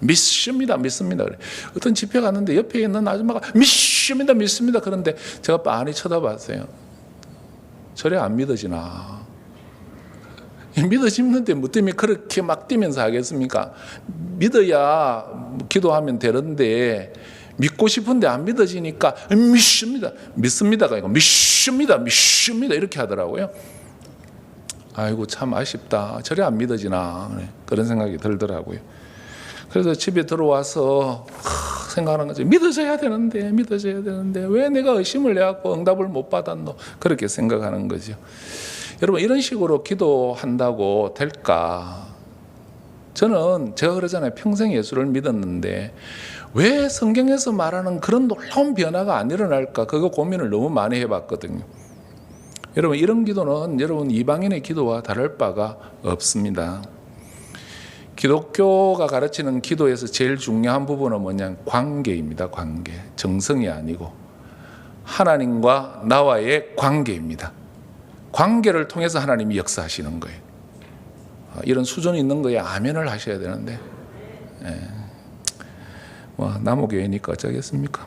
믿습니다. 그래. 어떤 집회 갔는데 옆에 있는 아줌마가 믿습니다. 그런데 제가 빤히 쳐다봤어요. 저래 안 믿어지나? 믿어지는데 뭐 때문에 그렇게 막 뛰면서 하겠습니까? 믿어야 기도하면 되는데 믿고 싶은데 안 믿어지니까 믿습니다가 아니고 믿습니다 이렇게 하더라고요. 아이고 참 아쉽다. 저래 안 믿어지나 그런 생각이 들더라고요. 그래서 집에 들어와서 생각하는 거죠. 믿어져야 되는데 왜 내가 의심을 해갖고 응답을 못 받았노? 그렇게 생각하는 거죠. 여러분 이런 식으로 기도한다고 될까? 저는 제가 그러잖아요. 평생 예수를 믿었는데 왜 성경에서 말하는 그런 놀라운 변화가 안 일어날까? 그거 고민을 너무 많이 해봤거든요. 여러분 이런 기도는 여러분 이방인의 기도와 다를 바가 없습니다. 기독교가 가르치는 기도에서 제일 중요한 부분은 뭐냐? 관계입니다. 관계. 정성이 아니고 하나님과 나와의 관계입니다. 관계를 통해서 하나님이 역사하시는 거예요. 이런 수준이 있는 거에 아멘을 하셔야 되는데 남오교회니까 어쩌겠습니까?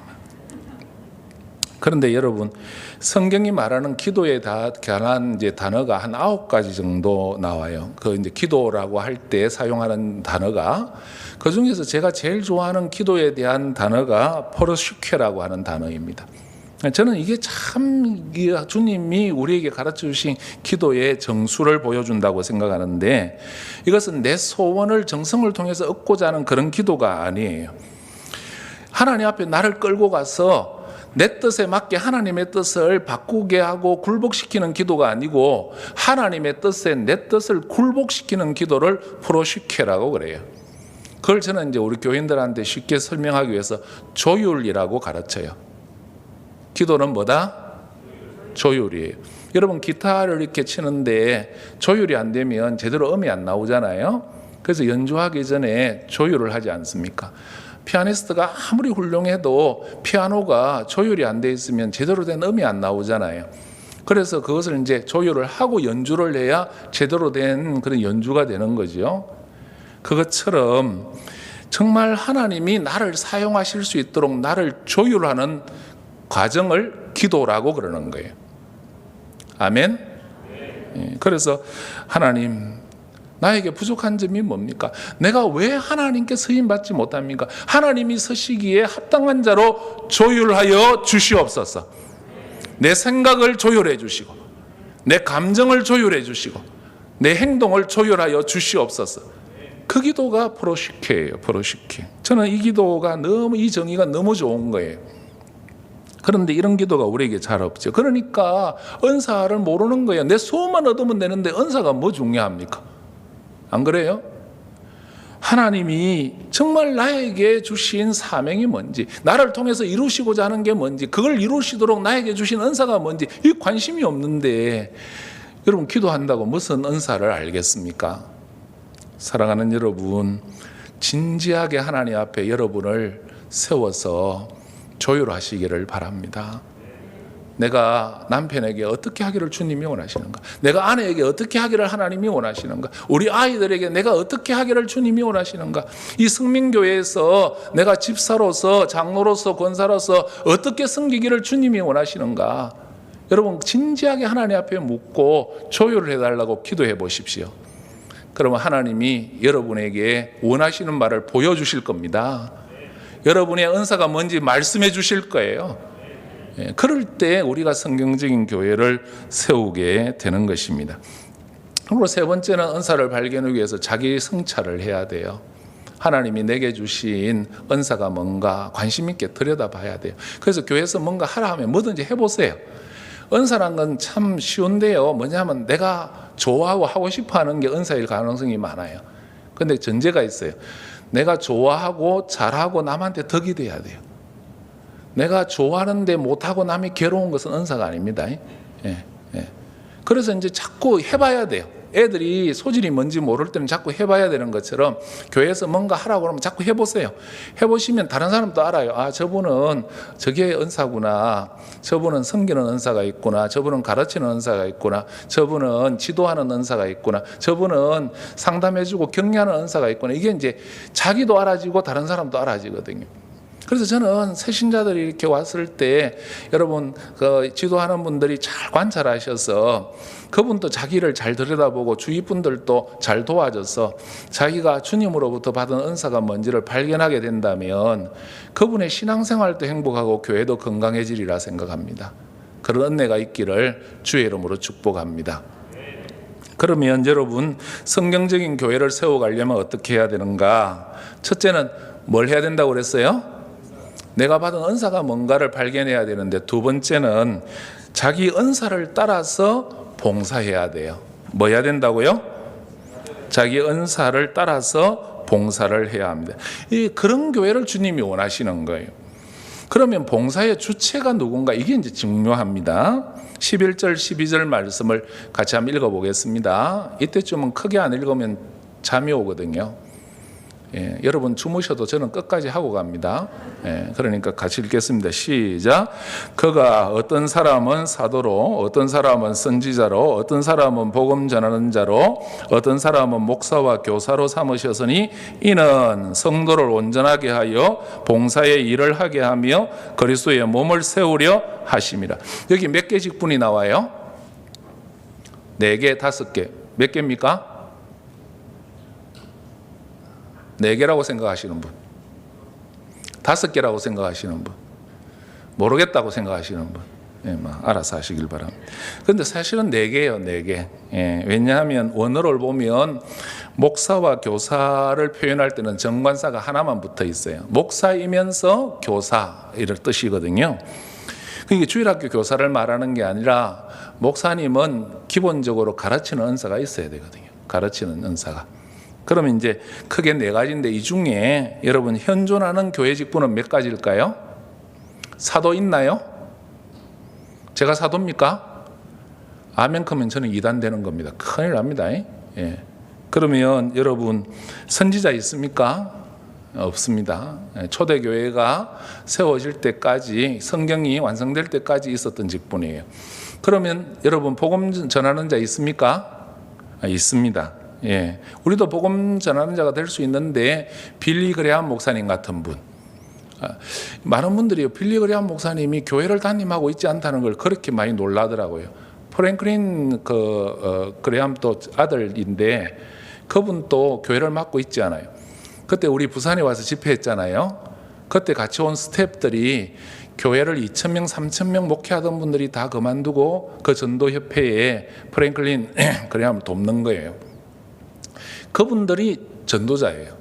그런데 여러분 성경이 말하는 기도에 관한 단어가 한 9가지 정도 나와요. 그 이제 기도라고 할 때 사용하는 단어가 그 중에서 제가 제일 좋아하는 기도에 대한 단어가 포르시케라고 하는 단어입니다. 저는 이게 참 주님이 우리에게 가르쳐 주신 기도의 정수를 보여준다고 생각하는데 이것은 내 소원을 정성을 통해서 얻고자 하는 그런 기도가 아니에요. 하나님 앞에 나를 끌고 가서 내 뜻에 맞게 하나님의 뜻을 바꾸게 하고 굴복시키는 기도가 아니고 하나님의 뜻에 내 뜻을 굴복시키는 기도를 프로시케라고 그래요. 그걸 저는 이제 우리 교인들한테 쉽게 설명하기 위해서 조율이라고 가르쳐요. 기도는 뭐다? 조율이에요. 여러분 기타를 이렇게 치는데 조율이 안 되면 제대로 음이 안 나오잖아요. 그래서 연주하기 전에 조율을 하지 않습니까? 피아니스트가 아무리 훌륭해도 피아노가 조율이 안 돼 있으면 제대로 된 음이 안 나오잖아요. 그래서 그것을 이제 조율을 하고 연주를 해야 제대로 된 그런 연주가 되는 거죠. 그것처럼 정말 하나님이 나를 사용하실 수 있도록 나를 조율하는 과정을 기도라고 그러는 거예요. 아멘. 그래서 하나님 나에게 부족한 점이 뭡니까? 내가 왜 하나님께 쓰임받지 못합니까? 하나님이 쓰시기에 합당한 자로 조율하여 주시옵소서. 내 생각을 조율해 주시고 내 감정을 조율해 주시고 내 행동을 조율하여 주시옵소서. 그 기도가 프로시케예요. 프로시케. 저는 이 기도가 이 정의가 너무 좋은 거예요. 그런데 이런 기도가 우리에게 잘 없죠. 그러니까 은사를 모르는 거예요. 내 소원만 얻으면 되는데 은사가 뭐 중요합니까? 안 그래요? 하나님이 정말 나에게 주신 사명이 뭔지, 나를 통해서 이루시고자 하는 게 뭔지, 그걸 이루시도록 나에게 주신 은사가 뭔지 이 관심이 없는데 여러분 기도한다고 무슨 은사를 알겠습니까? 사랑하는 여러분, 진지하게 하나님 앞에 여러분을 세워서 조율하시기를 바랍니다. 내가 남편에게 어떻게 하기를 주님이 원하시는가? 내가 아내에게 어떻게 하기를 하나님이 원하시는가? 우리 아이들에게 내가 어떻게 하기를 주님이 원하시는가? 이 성민교회에서 내가 집사로서, 장로로서, 권사로서 어떻게 섬기기를 주님이 원하시는가? 여러분 진지하게 하나님 앞에 묻고 조율을 해달라고 기도해 보십시오. 그러면 하나님이 여러분에게 원하시는 말을 보여주실 겁니다. 여러분의 은사가 뭔지 말씀해 주실 거예요. 그럴 때 우리가 성경적인 교회를 세우게 되는 것입니다. 그리고 세 번째는 은사를 발견하기 위해서 자기 성찰을 해야 돼요. 하나님이 내게 주신 은사가 뭔가 관심 있게 들여다봐야 돼요. 그래서 교회에서 뭔가 하라 하면 뭐든지 해보세요. 은사란 건 참 쉬운데요. 뭐냐면 내가 좋아하고 하고 싶어 하는 게 은사일 가능성이 많아요. 그런데 전제가 있어요. 내가 좋아하고 잘하고 남한테 덕이 돼야 돼요. 내가 좋아하는데 못하고 남이 괴로운 것은 은사가 아닙니다. 그래서 이제 자꾸 해봐야 돼요. 애들이 소질이 뭔지 모를 때는 자꾸 해봐야 되는 것처럼 교회에서 뭔가 하라고 하면 자꾸 해보세요. 해보시면 다른 사람도 알아요. 아, 저분은 저게 은사구나. 저분은 섬기는 은사가 있구나. 저분은 가르치는 은사가 있구나. 저분은 지도하는 은사가 있구나. 저분은 상담해주고 격려하는 은사가 있구나. 이게 이제 자기도 알아지고 다른 사람도 알아지거든요. 그래서 저는 새신자들이 이렇게 왔을 때 여러분 그 지도하는 분들이 잘 관찰하셔서 그분도 자기를 잘 들여다보고 주위 분들도 잘 도와줘서 자기가 주님으로부터 받은 은사가 뭔지를 발견하게 된다면 그분의 신앙생활도 행복하고 교회도 건강해지리라 생각합니다. 그런 은혜가 있기를 주의 이름으로 축복합니다. 그러면 여러분 성경적인 교회를 세워가려면 어떻게 해야 되는가? 첫째는 뭘 해야 된다고 그랬어요? 내가 받은 은사가 뭔가를 발견해야 되는데 두 번째는 자기 은사를 따라서 봉사해야 돼요. 뭐 해야 된다고요? 자기 은사를 따라서 봉사를 해야 합니다. 그런 교회를 주님이 원하시는 거예요. 그러면 봉사의 주체가 누군가? 이게 이제 중요합니다. 11절 12절 말씀을 같이 한번 읽어보겠습니다. 이때쯤은 크게 안 읽으면 잠이 오거든요. 여러분 주무셔도 저는 끝까지 하고 갑니다. 그러니까 같이 읽겠습니다. 시작. 그가 어떤 사람은 사도로, 어떤 사람은 선지자로, 어떤 사람은 복음 전하는 자로, 어떤 사람은 목사와 교사로 삼으셨으니 이는 성도를 온전하게 하여 봉사의 일을 하게 하며 그리스도의 몸을 세우려 하심이라. 여기 몇 개 직분이 나와요? 4개, 5개. 몇 개입니까? 4개라고 생각하시는 분, 5개라고 생각하시는 분, 모르겠다고 생각하시는 분, 알아서 하시길 바랍니다. 그런데 사실은 4개예요, 4개. 왜냐하면 원어를 보면 목사와 교사를 표현할 때는 정관사가 하나만 붙어 있어요. 목사이면서 교사 이런 뜻이거든요. 그러니까 주일학교 교사를 말하는 게 아니라 목사님은 기본적으로 가르치는 은사가 있어야 되거든요. 가르치는 은사가. 그러면 이제 크게 4가지인데 이 중에 여러분 현존하는 교회 직분은 몇 가지일까요? 사도 있나요? 제가 사도입니까? 아멘 크면 저는 2단 되는 겁니다. 큰일 납니다. 그러면 여러분 선지자 있습니까? 없습니다. 초대교회가 세워질 때까지 성경이 완성될 때까지 있었던 직분이에요. 그러면 여러분 복음 전하는 자 있습니까? 있습니다. 우리도 복음 전하는 자가 될 수 있는데 빌리 그레함 목사님 같은 분, 많은 분들이 빌리 그레함 목사님이 교회를 담임하고 있지 않다는 걸 그렇게 많이 놀라더라고요. 프랭클린 그레함 또 아들인데 그분도 교회를 맡고 있지 않아요. 그때 우리 부산에 와서 집회했잖아요. 그때 같이 온 스태프들이 교회를 2,000명, 3,000명 목회하던 분들이 다 그만두고 그 전도협회에 프랭클린 그레함을 돕는 거예요. 그분들이 전도자예요.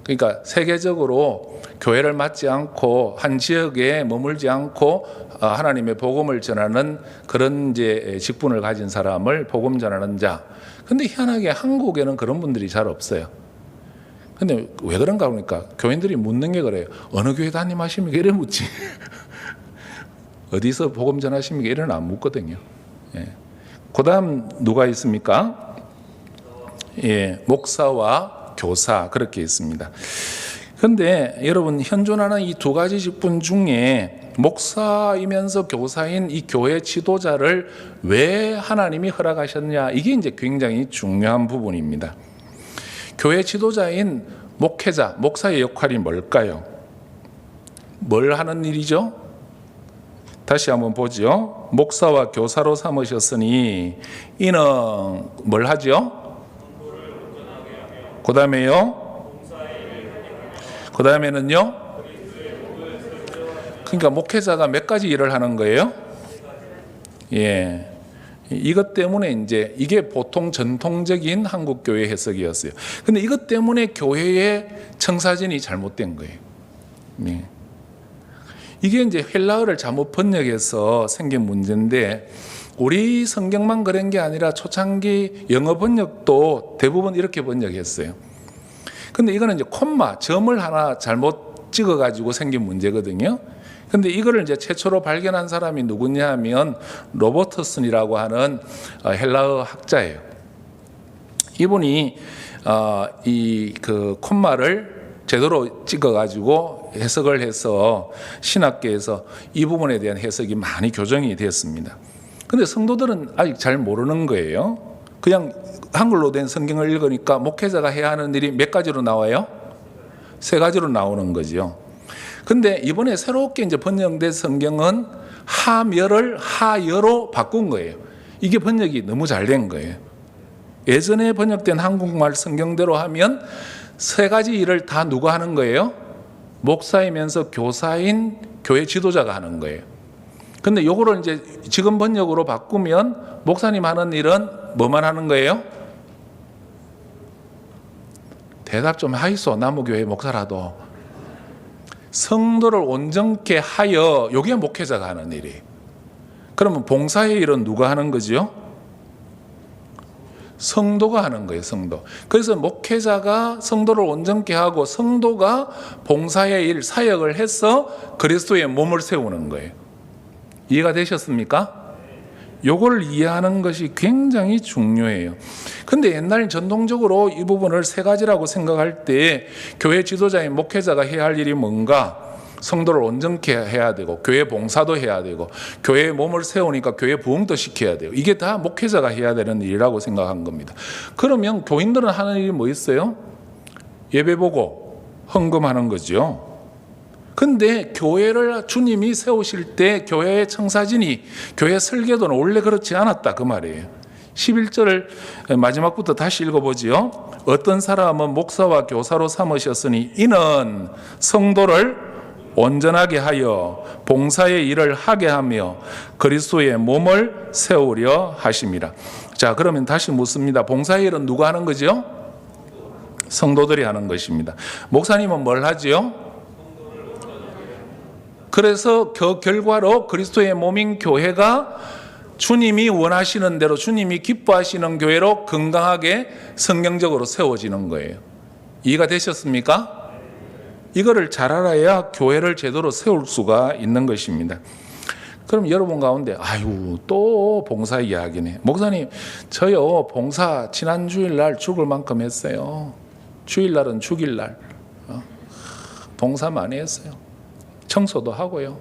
그러니까 세계적으로 교회를 맡지 않고 한 지역에 머물지 않고 하나님의 복음을 전하는 그런 이제 직분을 가진 사람을 복음 전하는 자. 근데 희한하게 한국에는 그런 분들이 잘 없어요. 근데 왜 그런가 보니까 교인들이 묻는 게 그래요. 어느 교회 다님하십니까? 이래 묻지. 어디서 복음 전하십니까? 이래는 안 묻거든요. 예. 그 다음 누가 있습니까? 예, 목사와 교사 그렇게 있습니다. 그런데 여러분 현존하는 이 두 가지 직분 중에 목사이면서 교사인 이 교회 지도자를 왜 하나님이 허락하셨냐, 이게 이제 굉장히 중요한 부분입니다. 교회 지도자인 목회자, 목사의 역할이 뭘까요? 뭘 하는 일이죠? 다시 한번 보죠. 목사와 교사로 삼으셨으니 이는 뭘 하죠? 그 다음에요? 그 다음에는요? 그러니까 목회자가 몇 가지 일을 하는 거예요? 예. 이것 때문에 이제 이게 보통 전통적인 한국 교회 해석이었어요. 근데 이것 때문에 교회의 청사진이 잘못된 거예요. 네. 이게 이제 헬라어를 잘못 번역해서 생긴 문제인데, 우리 성경만 그런 게 아니라 초창기 영어 번역도 대부분 이렇게 번역했어요. 근데 이거는 이제 콤마, 점을 하나 잘못 찍어가지고 생긴 문제거든요. 근데 이거를 이제 최초로 발견한 사람이 누구냐 하면 로버트슨이라고 하는 헬라어 학자예요. 이분이 이 그 콤마를 제대로 찍어가지고 해석을 해서 신학계에서 이 부분에 대한 해석이 많이 교정이 됐습니다. 근데 성도들은 아직 잘 모르는 거예요. 그냥 한글로 된 성경을 읽으니까 목회자가 해야 하는 일이 몇 가지로 나와요? 3가지로 나오는 거죠. 근데 이번에 새롭게 이제 번역된 성경은 하멸을 하여로 바꾼 거예요. 이게 번역이 너무 잘 된 거예요. 예전에 번역된 한국말 성경대로 하면 3가지 일을 다 누가 하는 거예요? 목사이면서 교사인 교회 지도자가 하는 거예요. 근데 요거를 이제 지금 번역으로 바꾸면 목사님 하는 일은 뭐만 하는 거예요? 대답 좀 하이소. 나무교회 목사라도. 성도를 온전케 하여, 요게 목회자가 하는 일이에요. 그러면 봉사의 일은 누가 하는 거죠? 성도가 하는 거예요. 성도. 그래서 목회자가 성도를 온전케 하고 성도가 봉사의 일, 사역을 해서 그리스도의 몸을 세우는 거예요. 이해가 되셨습니까? 요걸 이해하는 것이 굉장히 중요해요. 근데 옛날 전통적으로 이 부분을 3가지라고 생각할 때 교회 지도자인 목회자가 해야 할 일이 뭔가? 성도를 온전케 해야 되고 교회 봉사도 해야 되고 교회의 몸을 세우니까 교회 부흥도 시켜야 돼요. 이게 다 목회자가 해야 되는 일이라고 생각한 겁니다. 그러면 교인들은 하는 일이 뭐 있어요? 예배 보고 헌금하는 거죠. 근데 교회를 주님이 세우실 때 교회의 청사진이, 교회 설계도는 원래 그렇지 않았다 그 말이에요. 11절을 마지막부터 다시 읽어보지요. 어떤 사람은 목사와 교사로 삼으셨으니 이는 성도를 온전하게 하여 봉사의 일을 하게 하며 그리스도의 몸을 세우려 하심이라. 자, 그러면 다시 묻습니다. 봉사의 일은 누가 하는 거죠? 성도들이 하는 것입니다. 목사님은 뭘 하지요? 그래서 그 결과로 그리스도의 몸인 교회가 주님이 원하시는 대로, 주님이 기뻐하시는 교회로 건강하게 성경적으로 세워지는 거예요. 이해가 되셨습니까? 이거를 잘 알아야 교회를 제대로 세울 수가 있는 것입니다. 그럼 여러분 가운데 아유 또 봉사 이야기네. 목사님 저요 봉사 지난 주일날 죽을 만큼 했어요. 주일날은 죽일날 봉사 많이 했어요. 청소도 하고요.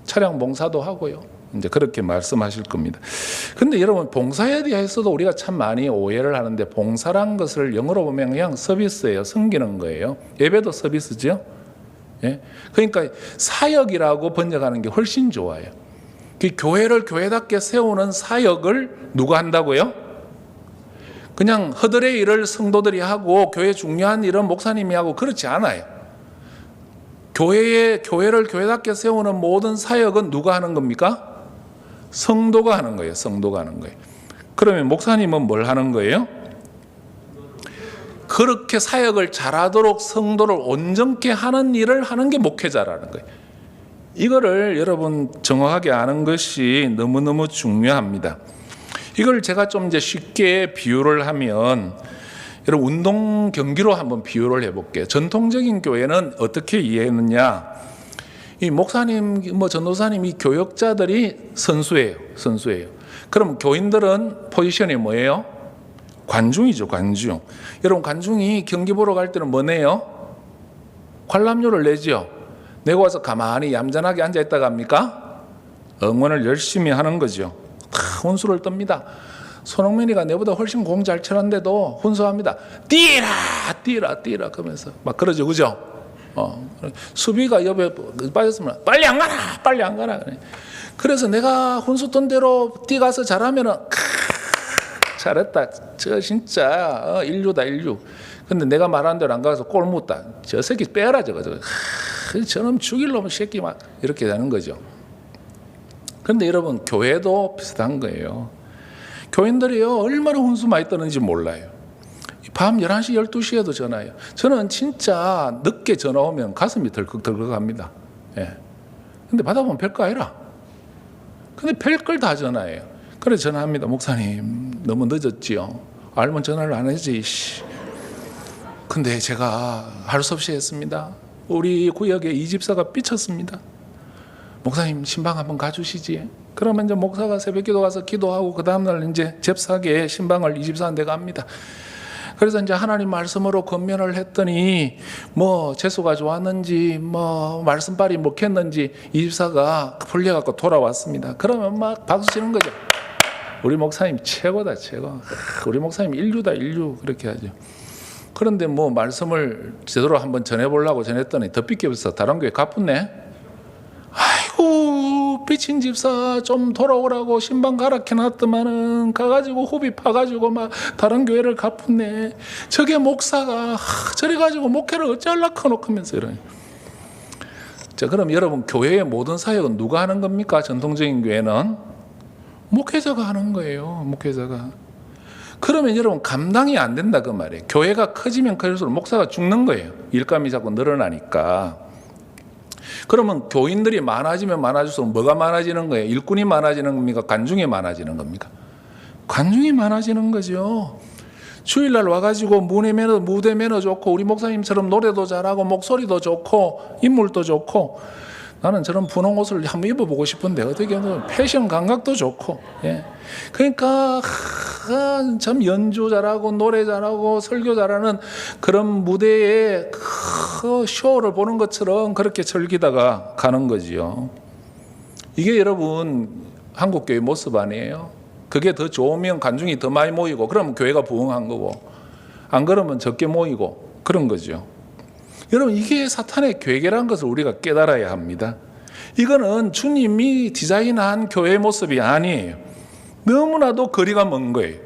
차량 봉사도 하고요. 이제 그렇게 말씀하실 겁니다. 근데 여러분 봉사에 대해서도 우리가 참 많이 오해를 하는데, 봉사란 것을 영어로 보면 그냥 서비스예요. 섬기는 거예요. 예배도 서비스죠. 예? 그러니까 사역이라고 번역하는 게 훨씬 좋아요. 그 교회를 교회답게 세우는 사역을 누가 한다고요? 그냥 허들의 일을 성도들이 하고 교회 중요한 일은 목사님이 하고 그렇지 않아요. 교회를 교회답게 세우는 모든 사역은 누가 하는 겁니까? 성도가 하는 거예요. 성도가 하는 거예요. 그러면 목사님은 뭘 하는 거예요? 그렇게 사역을 잘하도록 성도를 온전케 하는 일을 하는 게 목회자라는 거예요. 이거를 여러분 정확하게 아는 것이 너무너무 중요합니다. 이걸 제가 좀 이제 쉽게 비유를 하면, 여러분 운동 경기로 한번 비유를 해볼게요. 전통적인 교회는 어떻게 이해했느냐? 이 목사님, 전도사님, 이 교역자들이 선수예요. 그럼 교인들은 포지션이 뭐예요? 관중이죠, 관중. 여러분 관중이 경기 보러 갈 때는 뭐 내요? 관람료를 내죠. 내고 와서 가만히 얌전하게 앉아있다가 합니까? 응원을 열심히 하는 거죠. 다 혼수를 뜹니다. 손흥민이가 내보다 훨씬 공 잘 치는데도 혼수합니다. 뛰라 그러면서 막 그러죠, 그죠? 수비가 옆에 빠졌으면 빨리 안 가라. 그래서 내가 혼수 뜬 대로 뛰가서 잘하면은 잘했다. 저 진짜 인류다, 인류. 근데 내가 말한 대로 안 가서 골 묻다. 저 새끼 빼라 저거. 저놈 죽일 놈의 새끼 막 이렇게 되는 거죠. 그런데 여러분 교회도 비슷한 거예요. 교인들이요 얼마나 혼수 많이 떠는지 몰라요. 밤 11시 12시에도 전화해요. 저는 진짜 늦게 전화 오면 가슴이 덜컥덜컥합니다. 예. 근데 받아보면 별거 아니라. 근데 별걸 다 전화해요. 그래서 전화합니다. 목사님 너무 늦었지요. 알면 전화를 안 하지. 근데 제가 할 수 없이 했습니다. 우리 구역에 이 집사가 삐쳤습니다. 목사님 신방 한번 가주시지. 그러면 이제 목사가 새벽기도 가서 기도하고 그 다음날 이제 잽싸게 신방을 이 집사한테 갑니다. 그래서 이제 하나님 말씀으로 권면을 했더니 뭐 재수가 좋았는지 뭐 말씀빨이 먹혔는지 이 집사가 풀려갖고 돌아왔습니다. 그러면 막 박수 치는 거죠. 우리 목사님 최고다, 최고. 우리 목사님 인류다, 인류. 그렇게 하죠. 그런데 뭐 말씀을 제대로 한번 전해보려고 전했더니 더 삐껴서 다른 교회 가뿐네. 아이고 삐친 집사 좀 돌아오라고 신방 가라 해놨더만은 가가지고 호비 파가지고 막 다른 교회를 가뿐네. 저게 목사가 저래 가지고 목회를 어찌할라카 놓고면서 이러니. 자, 그럼 여러분 교회의 모든 사역은 누가 하는 겁니까? 전통적인 교회는 목회자가 하는 거예요. 목회자가. 그러면 여러분 감당이 안 된다 그 말이에요. 교회가 커지면 커질수록 목사가 죽는 거예요. 일감이 자꾸 늘어나니까. 그러면 교인들이 많아지면 많아질수록 뭐가 많아지는 거예요? 일꾼이 많아지는 겁니까? 관중이 많아지는 겁니까? 관중이 많아지는 거죠. 주일날 와가지고 무대 매너 좋고 우리 목사님처럼 노래도 잘하고 목소리도 좋고 인물도 좋고 나는 저런 분홍 옷을 한번 입어보고 싶은데 어떻게 하면 패션 감각도 좋고, 예. 그러니까 참 연주 잘하고 노래 잘하고 설교 잘하는 그런 무대에 쇼를 보는 것처럼 그렇게 즐기다가 가는 거지요. 이게 여러분 한국 교회 모습 아니에요? 그게 더 좋으면 관중이 더 많이 모이고 그러면 교회가 부흥한 거고 안 그러면 적게 모이고 그런 거죠. 여러분 이게 사탄의 괴계라는 것을 우리가 깨달아야 합니다. 이거는 주님이 디자인한 교회의 모습이 아니에요. 너무나도 거리가 먼 거예요.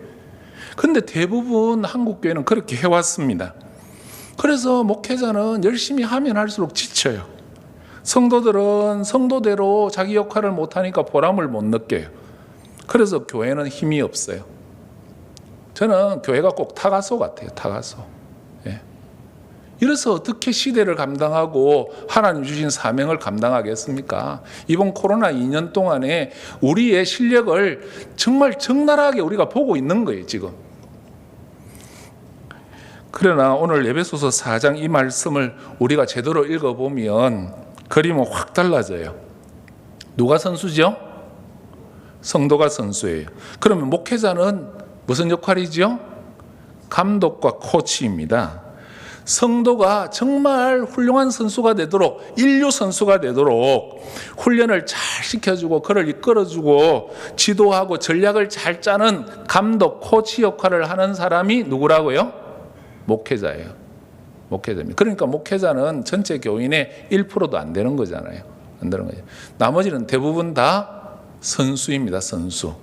그런데 대부분 한국 교회는 그렇게 해왔습니다. 그래서 목회자는 열심히 하면 할수록 지쳐요. 성도들은 성도대로 자기 역할을 못하니까 보람을 못 느껴요. 그래서 교회는 힘이 없어요. 저는 교회가 꼭 타가소 같아요. 타가소. 예. 이래서 어떻게 시대를 감당하고 하나님 주신 사명을 감당하겠습니까? 이번 코로나 2년 동안에 우리의 실력을 정말 적나라하게 우리가 보고 있는 거예요, 지금. 그러나 오늘 에베소서 4장 이 말씀을 우리가 제대로 읽어보면 그림은 확 달라져요. 누가 선수죠? 성도가 선수예요. 그러면 목회자는 무슨 역할이죠? 감독과 코치입니다. 성도가 정말 훌륭한 선수가 되도록 인류 선수가 되도록 훈련을 잘 시켜주고 그를 이끌어주고 지도하고 전략을 잘 짜는 감독 코치 역할을 하는 사람이 누구라고요? 목회자예요. 목회자입니다. 그러니까 목회자는 전체 교인의 1%도 안 되는 거잖아요. 안 되는 거죠. 나머지는 대부분 다 선수입니다. 선수.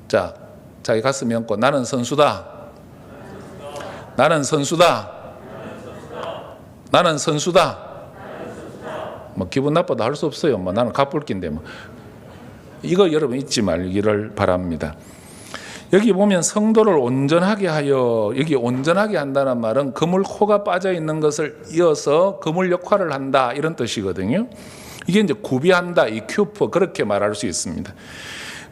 자, 자기 가슴에 얹고 나는 선수다. 나는 선수다. 나는 선수다. 뭐 기분 나빠도 할 수 없어요. 뭐 나는 갑불기인데 뭐. 이거 여러분 잊지 말기를 바랍니다. 여기 보면 성도를 온전하게 하여, 여기 온전하게 한다는 말은 그물 코가 빠져 있는 것을 이어서 그물 역할을 한다 이런 뜻이거든요. 이게 이제 구비한다, 이큐퍼 그렇게 말할 수 있습니다.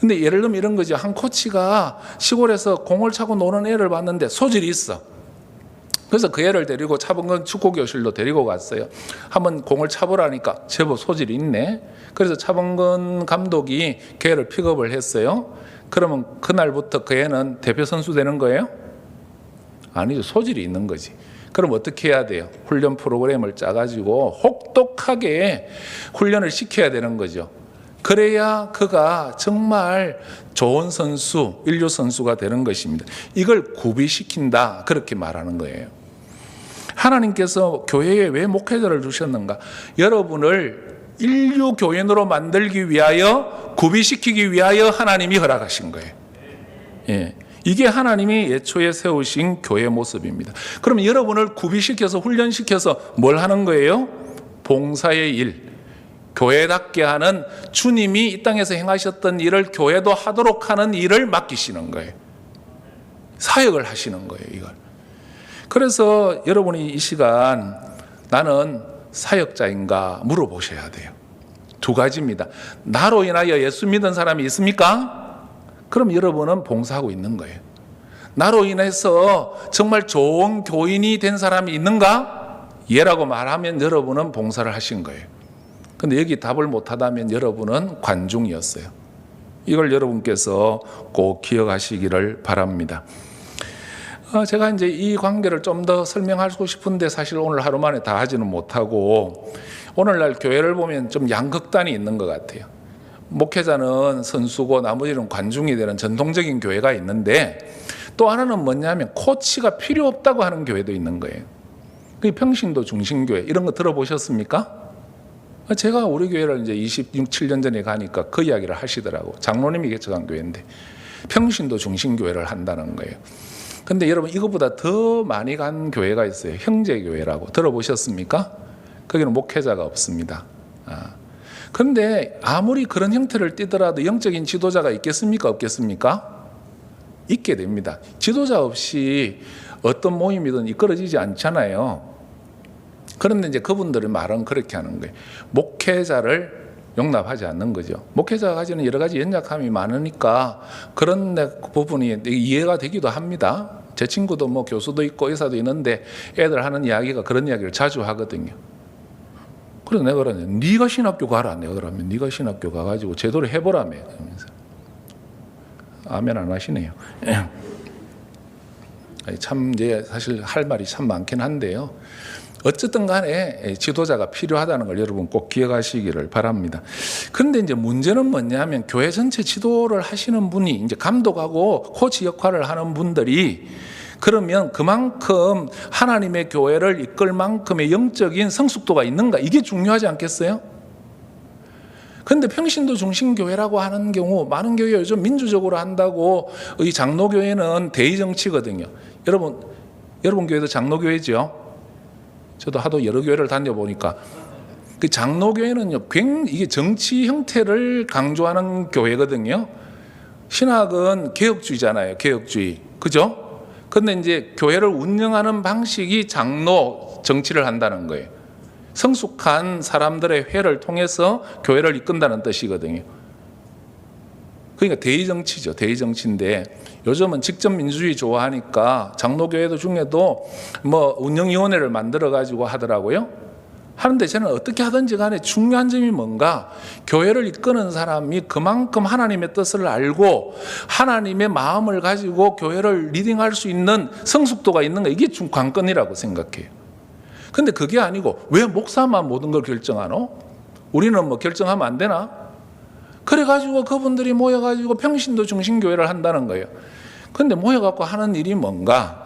근데 예를 들면 이런 거죠. 한 코치가 시골에서 공을 차고 노는 애를 봤는데 소질이 있어. 그래서 그 애를 데리고 차범근 축구교실로 데리고 갔어요. 한번 공을 차보라니까 제법 소질이 있네. 그래서 차범근 감독이 그 애를 픽업을 했어요. 그러면 그날부터 그 애는 대표 선수 되는 거예요? 아니죠. 소질이 있는 거지. 그럼 어떻게 해야 돼요? 훈련 프로그램을 짜가지고 혹독하게 훈련을 시켜야 되는 거죠. 그래야 그가 정말 좋은 선수, 인류 선수가 되는 것입니다. 이걸 구비시킨다, 그렇게 말하는 거예요. 하나님께서 교회에 왜 목회자를 주셨는가? 여러분을 인류 교인으로 만들기 위하여, 구비시키기 위하여 하나님이 허락하신 거예요. 예. 이게 하나님이 예초에 세우신 교회 모습입니다. 그럼 여러분을 구비시켜서 훈련시켜서 뭘 하는 거예요? 봉사의 일, 교회답게 하는, 주님이 이 땅에서 행하셨던 일을 교회도 하도록 하는 일을 맡기시는 거예요. 사역을 하시는 거예요, 이걸. 그래서 여러분이 이 시간 나는 사역자인가 물어보셔야 돼요. 두 가지입니다. 나로 인하여 예수 믿은 사람이 있습니까? 그럼 여러분은 봉사하고 있는 거예요. 나로 인해서 정말 좋은 교인이 된 사람이 있는가? 예라고 말하면 여러분은 봉사를 하신 거예요. 근데 여기 답을 못하다면 여러분은 관중이었어요. 이걸 여러분께서 꼭 기억하시기를 바랍니다. 제가 이제 이 관계를 좀 더 설명하고 싶은데 사실 오늘 하루 만에 다 하지는 못하고, 오늘날 교회를 보면 좀 양극단이 있는 것 같아요. 목회자는 선수고 나머지는 관중이 되는 전통적인 교회가 있는데, 또 하나는 뭐냐면 코치가 필요 없다고 하는 교회도 있는 거예요. 그게 평신도 중심교회, 이런 거 들어보셨습니까? 제가 우리 교회를 이제 26-7년 전에 가니까 그 이야기를 하시더라고. 장로님이 개척한 교회인데 평신도 중심교회를 한다는 거예요. 근데 여러분, 이것보다 더 많이 간 교회가 있어요. 형제교회라고. 들어보셨습니까? 거기는 목회자가 없습니다. 그런데 아무리 그런 형태를 띠더라도 영적인 지도자가 있겠습니까? 없겠습니까? 있게 됩니다. 지도자 없이 어떤 모임이든 이끌어지지 않잖아요. 그런데 이제 그분들의 말은 그렇게 하는 거예요. 목회자를 용납하지 않는 거죠. 목회자가 가지는 여러 가지 연약함이 많으니까 그런 부분이 이해가 되기도 합니다. 제 친구도 뭐 교수도 있고 의사도 있는데 애들 하는 이야기가 그런 이야기를 자주 하거든요. 그래서 내가 그러냐, 네가 신학교 가라. 내가 그러면 네가 신학교 가가지고 제대로 해보라며. 그러면서 아멘 안 하시네요. 참 이제 사실 할 말이 참 많긴 한데요. 어쨌든 간에 지도자가 필요하다는 걸 여러분 꼭 기억하시기를 바랍니다. 그런데 이제 문제는 뭐냐면 교회 전체 지도를 하시는 분이 이제 감독하고 코치 역할을 하는 분들이 그러면 그만큼 하나님의 교회를 이끌 만큼의 영적인 성숙도가 있는가? 이게 중요하지 않겠어요? 그런데 평신도 중심교회라고 하는 경우 많은 교회 요즘 민주적으로 한다고, 이 장로교회는 대의정치거든요. 여러분 교회도 장로교회죠? 저도 하도 여러 교회를 다녀보니까 그 장로교회는요, 이게 정치 형태를 강조하는 교회거든요. 신학은 개혁주의잖아요. 개혁주의. 그죠? 근데 이제 교회를 운영하는 방식이 장로 정치를 한다는 거예요. 성숙한 사람들의 회를 통해서 교회를 이끈다는 뜻이거든요. 그러니까 대의정치죠. 대의정치인데 요즘은 직접민주주의 좋아하니까 장로교회도 중에도 뭐 운영위원회를 만들어가지고 하더라고요. 하는데 저는 어떻게 하든지 간에 중요한 점이 뭔가, 교회를 이끄는 사람이 그만큼 하나님의 뜻을 알고 하나님의 마음을 가지고 교회를 리딩할 수 있는 성숙도가 있는가, 이게 관건이라고 생각해요. 근데 그게 아니고 왜 목사만 모든 걸 결정하노? 우리는 뭐 결정하면 안 되나? 그래가지고 그분들이 모여가지고 평신도 중심교회를 한다는 거예요. 근데 모여갖고 하는 일이 뭔가,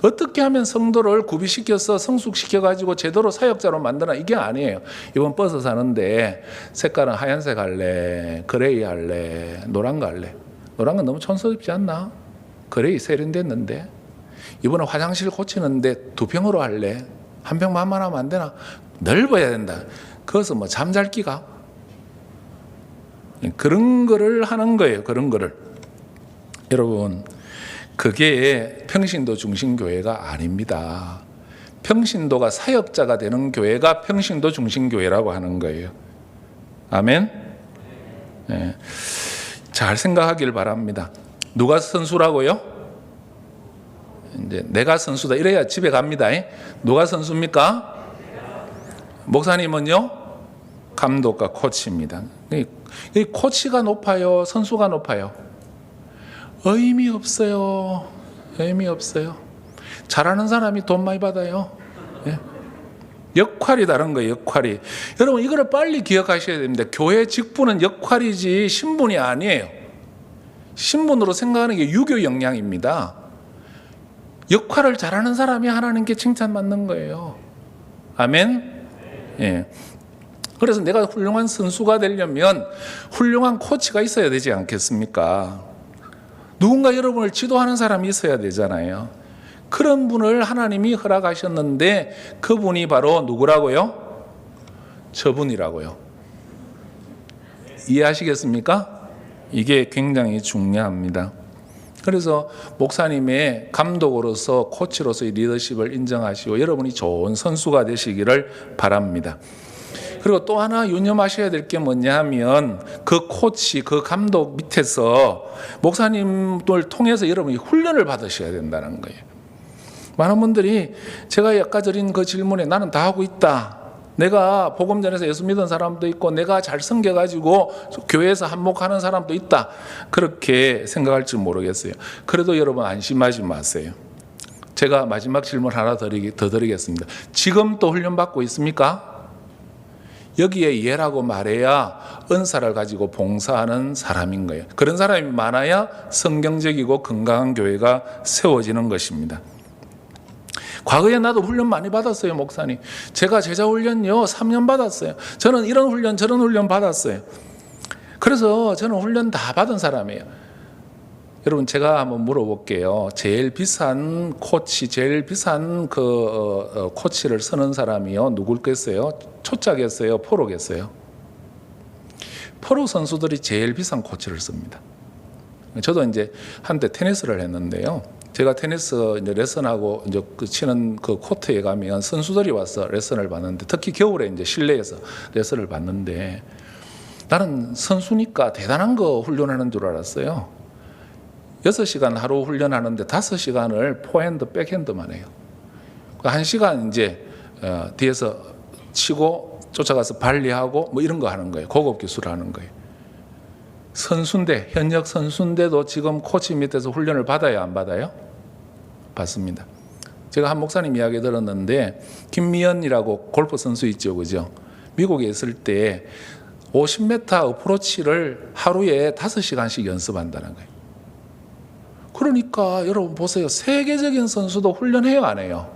어떻게 하면 성도를 구비시켜서 성숙시켜가지고 제대로 사역자로 만드나, 이게 아니에요. 이번 버스 사는데 색깔은 하얀색 할래, 그레이 할래, 노란 거 할래? 노란 건 너무 촌스럽지 않나? 그레이 세련됐는데. 이번에 화장실 고치는데 2평으로 할래? 1평만 하면 안 되나? 넓어야 된다. 그것은 뭐 잠잘기가? 그런 거를 하는 거예요. 그런 거를. 여러분, 그게 평신도 중심교회가 아닙니다. 평신도가 사역자가 되는 교회가 평신도 중심교회라고 하는 거예요. 아멘? 네. 잘 생각하길 바랍니다. 누가 선수라고요? 이제 내가 선수다 이래야 집에 갑니다. 누가 선수입니까? 목사님은요? 감독과 코치입니다. 이 코치가 높아요? 선수가 높아요? 의미 없어요. 의미 없어요. 잘하는 사람이 돈 많이 받아요. 예? 역할이 다른 거예요. 역할이. 여러분 이거를 빨리 기억하셔야 됩니다. 교회 직분은 역할이지 신분이 아니에요. 신분으로 생각하는 게 유교 역량입니다. 역할을 잘하는 사람이 하나님께 칭찬받는 거예요. 아멘. 예. 그래서 내가 훌륭한 선수가 되려면 훌륭한 코치가 있어야 되지 않겠습니까? 누군가 여러분을 지도하는 사람이 있어야 되잖아요. 그런 분을 하나님이 허락하셨는데 그분이 바로 누구라고요? 저분이라고요. 이해하시겠습니까? 이게 굉장히 중요합니다. 그래서 목사님의 감독으로서 코치로서의 리더십을 인정하시고 여러분이 좋은 선수가 되시기를 바랍니다. 그리고 또 하나 유념하셔야 될 게 뭐냐 하면 그 코치, 그 감독 밑에서 목사님을 통해서 여러분이 훈련을 받으셔야 된다는 거예요. 많은 분들이 제가 아까 드린 그 질문에 나는 다 하고 있다. 내가 복음 전에서 예수 믿은 사람도 있고 내가 잘 섬겨가지고 교회에서 한몫하는 사람도 있다. 그렇게 생각할지 모르겠어요. 그래도 여러분 안심하지 마세요. 제가 마지막 질문 하나 더 드리겠습니다. 지금 또 훈련받고 있습니까? 여기에 예라고 말해야 은사를 가지고 봉사하는 사람인 거예요. 그런 사람이 많아야 성경적이고 건강한 교회가 세워지는 것입니다. 과거에 나도 훈련 많이 받았어요. 목사님, 제가 제자 훈련요 3년 받았어요. 저는 이런 훈련 저런 훈련 받았어요. 그래서 저는 훈련 다 받은 사람이에요. 여러분 제가 한번 물어볼게요. 제일 비싼 코치, 제일 비싼 코치를 쓰는 사람이요 누굴겠어요? 초짜겠어요? 프로겠어요? 프로 선수들이 제일 비싼 코치를 씁니다. 저도 이제 한때 테니스를 했는데요. 제가 테니스 이제 레슨하고 이제 치는 그 코트에 가면 선수들이 와서 레슨을 받는데, 특히 겨울에 이제 실내에서 레슨을 받는데 나는 선수니까 대단한 거 훈련하는 줄 알았어요. 6시간 하루 훈련하는데 5시간을 포핸드, 백핸드만 해요. 1시간 이제 뒤에서 치고 쫓아가서 발리하고 뭐 이런 거 하는 거예요. 고급 기술을 하는 거예요. 선수인데, 현역 선수인데도 지금 코치 밑에서 훈련을 받아야 안 받아요? 받습니다. 제가 한 목사님 이야기 들었는데 김미연이라고 골프 선수 있죠, 그죠? 미국에 있을 때 50m 어프로치를 하루에 5시간씩 연습한다는 거예요. 그러니까 여러분 보세요. 세계적인 선수도 훈련해요, 안 해요?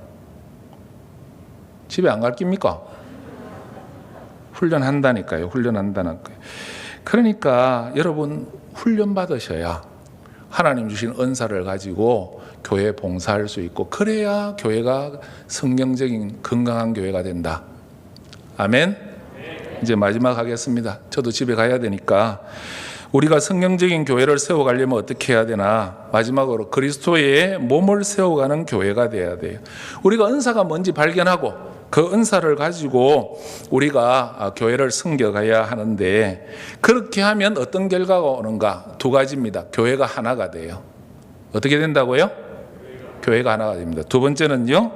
집에 안 갈 깁니까? 훈련한다니까요. 훈련한다는 거예요. 그러니까 여러분 훈련 받으셔야 하나님 주신 은사를 가지고 교회에 봉사할 수 있고, 그래야 교회가 성경적인 건강한 교회가 된다. 아멘. 이제 마지막 하겠습니다. 저도 집에 가야 되니까 우리가 성경적인 교회를 세워가려면 어떻게 해야 되나? 마지막으로 그리스도의 몸을 세워가는 교회가 돼야 돼요. 우리가 은사가 뭔지 발견하고 그 은사를 가지고 우리가 교회를 섬겨가야 하는데, 그렇게 하면 어떤 결과가 오는가? 2가지입니다. 교회가 하나가 돼요. 어떻게 된다고요? 교회가 하나가 됩니다. 2번째는요,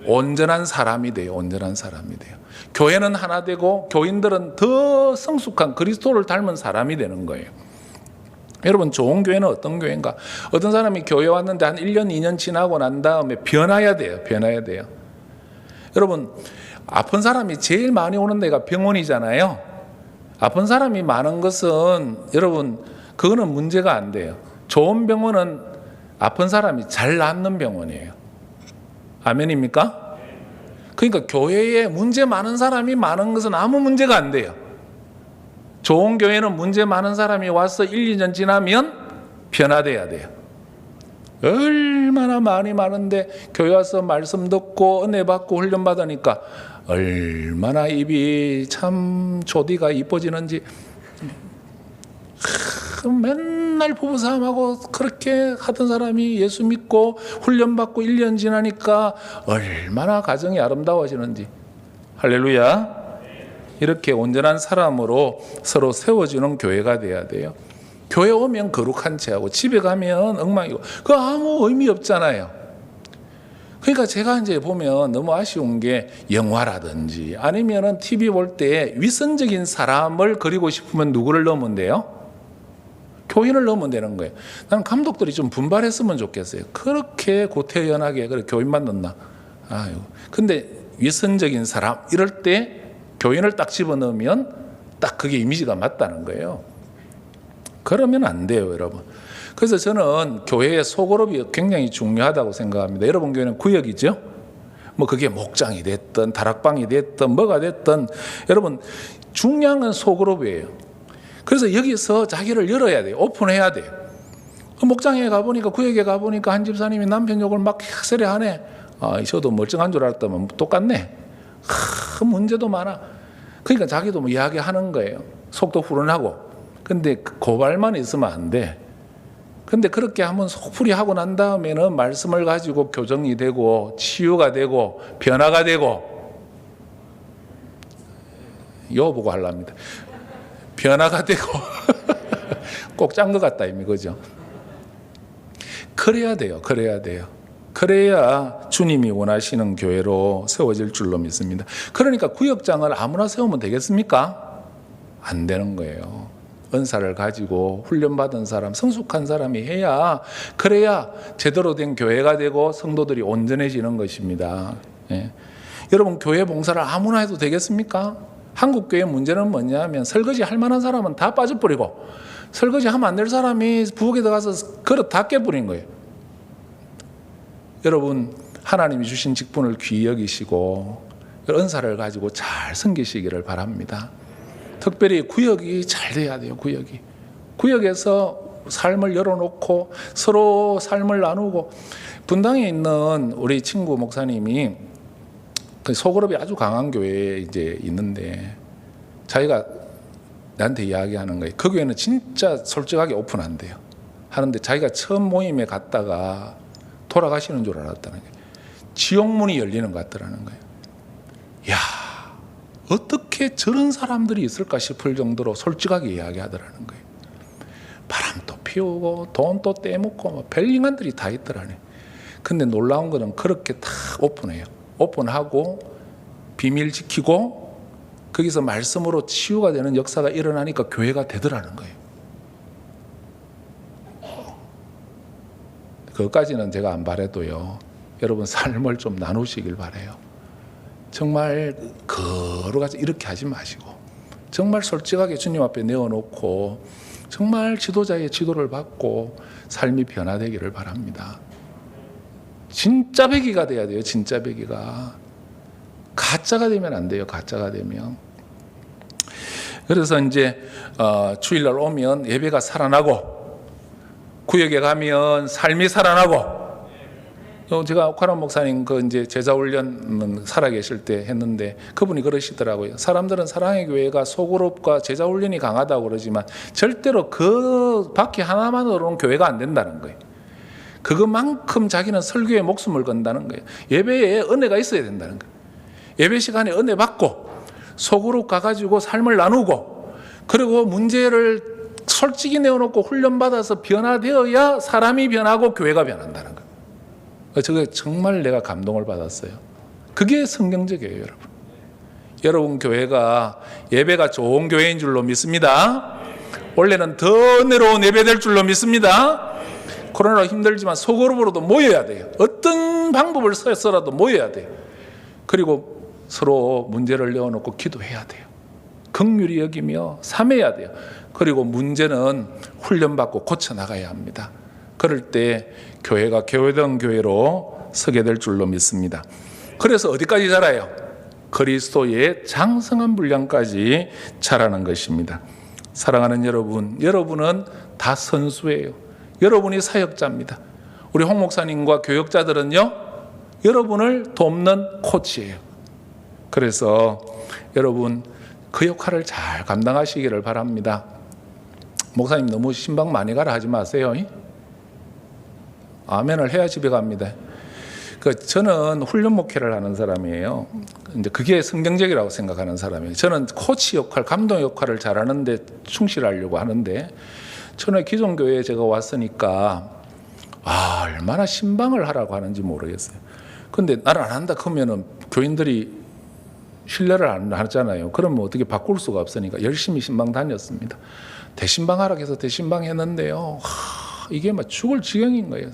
온전한 사람이 돼요. 온전한 사람이 돼요. 교회는 하나 되고 교인들은 더 성숙한 그리스도를 닮은 사람이 되는 거예요. 여러분, 좋은 교회는 어떤 교회인가? 어떤 사람이 교회 왔는데 한 1년, 2년 지나고 난 다음에 변화해야 돼요. 변화해야 돼요. 여러분, 아픈 사람이 제일 많이 오는 데가 병원이잖아요. 아픈 사람이 많은 것은 여러분 그거는 문제가 안 돼요. 좋은 병원은 아픈 사람이 잘 낫는 병원이에요. 아멘입니까? 그러니까 교회에 문제 많은 사람이 많은 것은 아무 문제가 안 돼요. 좋은 교회는 문제 많은 사람이 와서 1, 2년 지나면 변화돼야 돼요. 얼마나 많이 많은데 교회 와서 말씀 듣고 은혜 받고 훈련 받으니까 얼마나 입이 참 조디가 이뻐지는지. 맨날 부부싸움하고 그렇게 하던 사람이 예수 믿고 훈련 받고 1년 지나니까 얼마나 가정이 아름다워지는지. 할렐루야. 이렇게 온전한 사람으로 서로 세워주는 교회가 돼야 돼요. 교회 오면 거룩한 체하고 집에 가면 엉망이고 그거 아무 의미 없잖아요. 그러니까 제가 이제 보면 너무 아쉬운 게 영화라든지 아니면은 TV 볼 때 위선적인 사람을 그리고 싶으면 누구를 넣으면 돼요? 교인을 넣으면 되는 거예요. 나는 감독들이 좀 분발했으면 좋겠어요. 그렇게 고태연하게 그래 교인만 넣나? 아유. 근데 위선적인 사람 이럴 때 교인을 딱 집어넣으면 딱 그게 이미지가 맞다는 거예요. 그러면 안 돼요, 여러분. 그래서 저는 교회의 소그룹이 굉장히 중요하다고 생각합니다. 여러분 교회는 구역이죠. 뭐 그게 목장이 됐든 다락방이 됐든 뭐가 됐든 여러분 중요한 건 소그룹이에요. 그래서 여기서 자기를 열어야 돼요. 오픈해야 돼요. 목장에 가보니까 구역에 가보니까 한 집사님이 남편 욕을 막 세례하네. 아, 저도 멀쩡한 줄 알았더만 똑같네. 문제도 많아. 그러니까 자기도 뭐 이야기하는 거예요. 속도 후련하고. 근데 고발만 있으면 안 돼. 근데 그렇게 한번 속풀이 하고 난 다음에는 말씀을 가지고 교정이 되고 치유가 되고 변화가 되고 요 보고 하려합니다. 변화가 되고 꼭 짠 것 같다 이미 그죠? 그래야 돼요. 그래야 돼요. 그래야 주님이 원하시는 교회로 세워질 줄로 믿습니다. 그러니까 구역장을 아무나 세우면 되겠습니까? 안 되는 거예요. 은사를 가지고 훈련받은 사람, 성숙한 사람이 해야 그래야 제대로 된 교회가 되고 성도들이 온전해지는 것입니다. 예. 여러분 교회 봉사를 아무나 해도 되겠습니까? 한국 교회 문제는 뭐냐면 설거지 할 만한 사람은 다 빠져버리고 설거지 하면 안 될 사람이 부엌에 들어가서 그릇 다 깨버린 거예요. 여러분 하나님이 주신 직분을 귀히 여기시고 은사를 가지고 잘 섬기시기를 바랍니다. 특별히 구역이 잘 돼야 돼요. 구역에서 삶을 열어놓고 서로 삶을 나누고 분당에 있는 우리 친구 목사님이 그 소그룹이 아주 강한 교회에 이제 있는데 자기가 나한테 이야기하는 거예요. 그 교회는 진짜 솔직하게 오픈한대요. 하는데 자기가 처음 모임에 갔다가 돌아가시는 줄 알았다는 거예요. 지옥문이 열리는 것 같더라는 거예요. 야, 어떻게 저런 사람들이 있을까 싶을 정도로 솔직하게 이야기하더라는 거예요. 바람도 피우고 돈도 떼먹고 뭐 별인간들이 다 있더라네. 근데 놀라운 거는 그렇게 다 오픈해요. 오픈하고 비밀 지키고 거기서 말씀으로 치유가 되는 역사가 일어나니까 교회가 되더라는 거예요. 그것까지는 제가 안 바래도요. 여러분 삶을 좀 나누시길 바래요. 정말 거룩하지 이렇게 하지 마시고 정말 솔직하게 주님 앞에 내어놓고 정말 지도자의 지도를 받고 삶이 변화되기를 바랍니다. 진짜 배기가 돼야 돼요. 진짜 배기가. 가짜가 되면 안 돼요. 가짜가 되면. 그래서 이제 주일날 오면 예배가 살아나고 구역에 가면 삶이 살아나고 제가 옥하람 목사님 그 이제 제자 훈련 살아계실 때 했는데 그분이 그러시더라고요. 사람들은 사랑의 교회가 소그룹과 제자 훈련이 강하다고 그러지만 절대로 그 바퀴 하나만으로는 교회가 안 된다는 거예요. 그것만큼 자기는 설교에 목숨을 건다는 거예요. 예배에 은혜가 있어야 된다는 거예요. 예배 시간에 은혜 받고 소그룹 가가지고 삶을 나누고 그리고 문제를 솔직히 내어놓고 훈련받아서 변화되어야 사람이 변하고 교회가 변한다는 거예요. 저게 정말 내가 감동을 받았어요. 그게 성경적이에요, 여러분. 여러분 교회가 예배가 좋은 교회인 줄로 믿습니다. 원래는 더 은혜로운 예배 될 줄로 믿습니다. 코로나로 힘들지만 소그룹으로도 모여야 돼요. 어떤 방법을 써서라도 모여야 돼요. 그리고 서로 문제를 내어놓고 기도해야 돼요. 긍휼히 여기며 삼해야 돼요. 그리고 문제는 훈련받고 고쳐나가야 합니다. 그럴 때 교회가 교회다운 교회로 서게 될 줄로 믿습니다. 그래서 어디까지 자라요? 그리스도의 장성한 분량까지 자라는 것입니다. 사랑하는 여러분, 여러분은 다 선수예요. 여러분이 사역자입니다. 우리 홍 목사님과 교역자들은요, 여러분을 돕는 코치예요. 그래서 여러분 그 역할을 잘 감당하시기를 바랍니다. 목사님 너무 신방 많이 가라 하지 마세요. 아멘을 해야 집에 갑니다. 저는 훈련 목회를 하는 사람이에요. 이제 그게 성경적이라고 생각하는 사람이에요. 저는 코치 역할, 감독 역할을 잘하는데 충실하려고 하는데 천회 기존 교회에 제가 왔으니까 얼마나 신방을 하라고 하는지 모르겠어요. 근데 나는 안 한다 그러면은 교인들이 신뢰를 안 하잖아요. 그러면 어떻게 바꿀 수가 없으니까 열심히 신방 다녔습니다. 대신방하라고 해서 대신방 했는데요. 이게 막 죽을 지경인 거예요.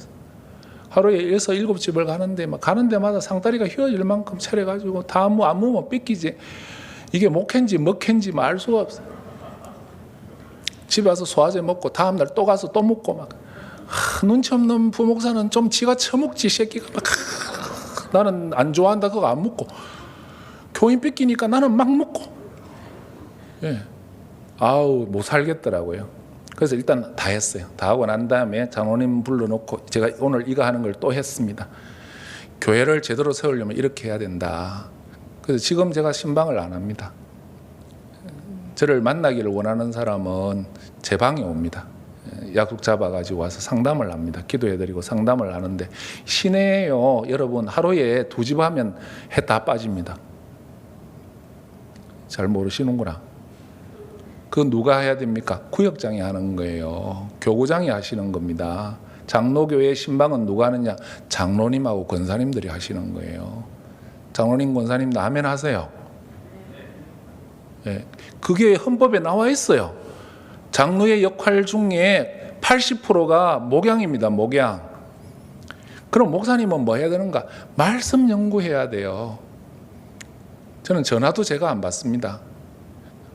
하루에 6, 7집을 가는데 막 가는 데마다 상다리가 휘어질 만큼 차려가지고 다 안무면 삐끼지. 이게 목캔지 먹캔지 알 수가 없어요. 집에 와서 소화제 먹고 다음날 또 가서 또 먹고 막 눈치 없는 부목사는 좀 지가 처먹지 새끼가 막 나는 안 좋아한다 그거 안 먹고 교인 뺏기니까 나는 막 먹고 못 살겠더라고요. 그래서 일단 다 했어요. 다 하고 난 다음에 장로님 불러놓고 제가 오늘 이거 하는 걸 또 했습니다. 교회를 제대로 세우려면 이렇게 해야 된다. 그래서 지금 제가 신방을 안 합니다. 저를 만나기를 원하는 사람은 제 방에 옵니다. 약속 잡아가지고 와서 상담을 합니다. 기도해드리고 상담을 하는데 시내에요. 여러분 하루에 2집 하면 해 다 빠집니다. 잘 모르시는구나. 그건 누가 해야 됩니까? 구역장이 하는 거예요. 교구장이 하시는 겁니다. 장로교회 신방은 누가 하느냐? 장로님하고 권사님들이 하시는 거예요. 장로님, 권사님도 아멘 하세요. 그게 헌법에 나와 있어요. 장로의 역할 중에 80%가 목양입니다. 목양. 그럼 목사님은 뭐 해야 되는가? 말씀 연구해야 돼요. 저는 전화도 제가 안 받습니다.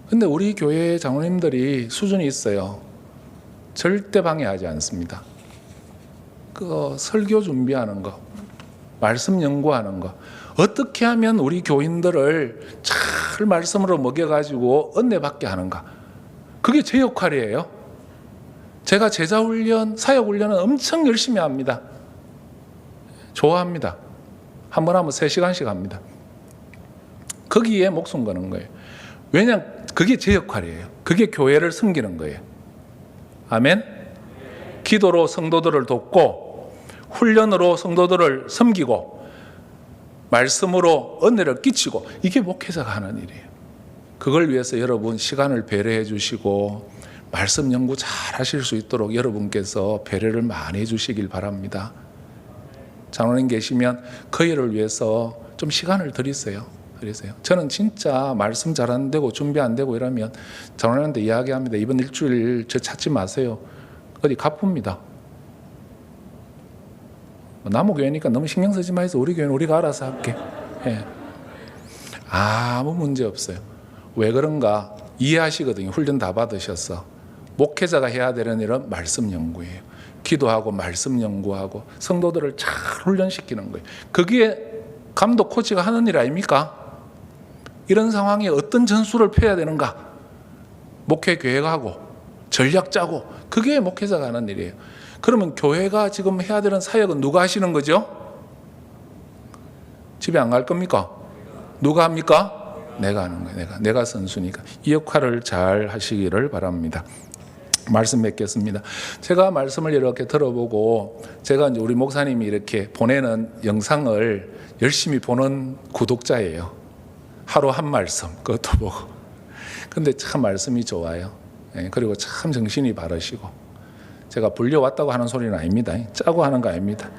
근데 우리 교회 장로님들이 수준이 있어요. 절대 방해하지 않습니다. 설교 준비하는 거, 말씀 연구하는 거, 어떻게 하면 우리 교인들을 잘 말씀으로 먹여가지고 은혜 받게 하는가. 그게 제 역할이에요. 제가 제자 훈련, 사역 훈련은 엄청 열심히 합니다. 좋아합니다. 한 번 하면 3시간씩 합니다. 거기에 목숨 거는 거예요. 왜냐하면 그게 제 역할이에요. 그게 교회를 섬기는 거예요. 아멘. 기도로 성도들을 돕고 훈련으로 성도들을 섬기고 말씀으로 은혜를 끼치고 이게 목회자가 하는 일이에요. 그걸 위해서 여러분 시간을 배려해 주시고 말씀 연구 잘 하실 수 있도록 여러분께서 배려를 많이 해 주시길 바랍니다. 장로님 계시면 그 일을 위해서 좀 시간을 드리세요. 저는 진짜 말씀 잘 안 되고 준비 안 되고 이러면 장로님한테 이야기합니다. 이번 일주일 저 찾지 마세요. 어디 가쁩니다. 나무 교회니까 너무 신경 쓰지 마세요. 우리 교회는 우리가 알아서 할게. 아무 문제 없어요. 왜 그런가 이해하시거든요. 훈련 다 받으셔서. 목회자가 해야 되는 일은 말씀 연구예요. 기도하고 말씀 연구하고 성도들을 잘 훈련시키는 거예요. 그게 감독 코치가 하는 일 아닙니까? 이런 상황에 어떤 전술을 펴야 되는가? 목회 계획하고 전략 짜고 그게 목회자가 하는 일이에요. 그러면 교회가 지금 해야 되는 사역은 누가 하시는 거죠? 집에 안 갈 겁니까? 누가 합니까? 내가 하는 거예요. 내가 선수니까. 이 역할을 잘 하시기를 바랍니다. 말씀 맺겠습니다. 제가 말씀을 이렇게 들어보고 제가 이제 우리 목사님이 이렇게 보내는 영상을 열심히 보는 구독자예요. 하루 한 말씀 그것도 보고. 근데 참 말씀이 좋아요. 그리고 참 정신이 바르시고. 제가 불려왔다고 하는 소리는 아닙니다. 짜고 하는 거 아닙니다.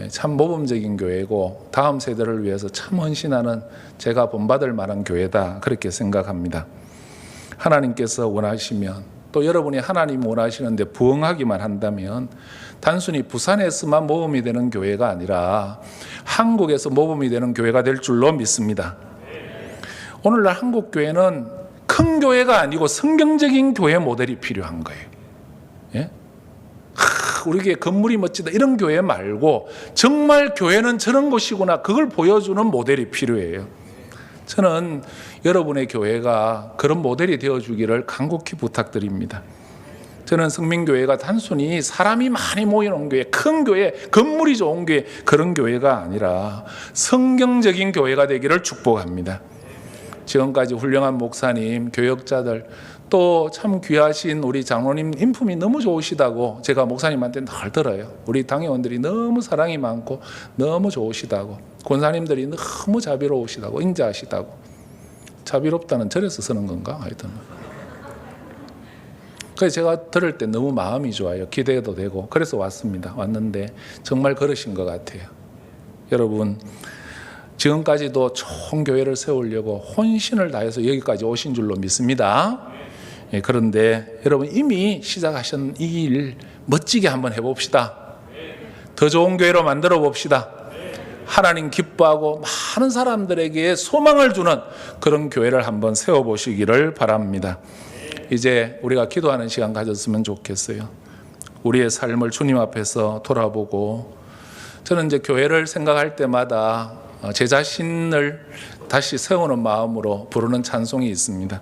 참 모범적인 교회고 다음 세대를 위해서 참 헌신하는 제가 본받을 만한 교회다 그렇게 생각합니다. 하나님께서 원하시면 또 여러분이 하나님 원하시는데 부응하기만 한다면 단순히 부산에서만 모범이 되는 교회가 아니라 한국에서 모범이 되는 교회가 될 줄로 믿습니다. 오늘날 한국 교회는 큰 교회가 아니고 성경적인 교회 모델이 필요한 거예요. 우리 교회 건물이 멋지다 이런 교회 말고 정말 교회는 저런 곳이구나 그걸 보여주는 모델이 필요해요. 저는 여러분의 교회가 그런 모델이 되어주기를 간곡히 부탁드립니다. 저는 성민교회가 단순히 사람이 많이 모이는 교회, 큰 교회, 건물이 좋은 교회 그런 교회가 아니라 성경적인 교회가 되기를 축복합니다. 지금까지 훌륭한 목사님, 교역자들 또 참 귀하신 우리 장로님 인품이 너무 좋으시다고 제가 목사님한테 늘 들어요. 우리 당회원들이 너무 사랑이 많고 너무 좋으시다고 권사님들이 너무 자비로우시다고 인자하시다고 자비롭다는 절에서 쓰는 건가? 하여튼 그래서 제가 들을 때 너무 마음이 좋아요. 기대도 되고. 그래서 왔습니다. 왔는데 정말 그러신 것 같아요. 여러분, 지금까지도 좋은 교회를 세우려고 혼신을 다해서 여기까지 오신 줄로 믿습니다. 그런데 여러분, 이미 시작하신 이 일 멋지게 한번 해봅시다. 더 좋은 교회로 만들어 봅시다. 하나님 기뻐하고 많은 사람들에게 소망을 주는 그런 교회를 한번 세워보시기를 바랍니다. 이제 우리가 기도하는 시간 가졌으면 좋겠어요. 우리의 삶을 주님 앞에서 돌아보고, 저는 이제 교회를 생각할 때마다 제 자신을 다시 세우는 마음으로 부르는 찬송이 있습니다.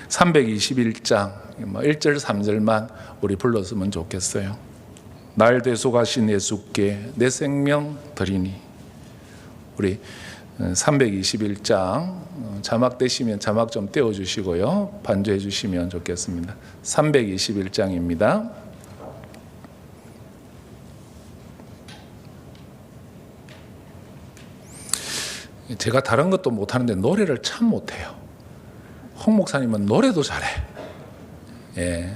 321장 1절 3절만 우리 불렀으면 좋겠어요. 날 대속하신 예수께 내 생명 드리니. 우리 321장 자막 되시면 자막 좀 떼어주시고요, 반주해 주시면 좋겠습니다. 321장입니다. 제가 다른 것도 못하는데 노래를 참 못해요. 홍 목사님은 노래도 잘해. 예.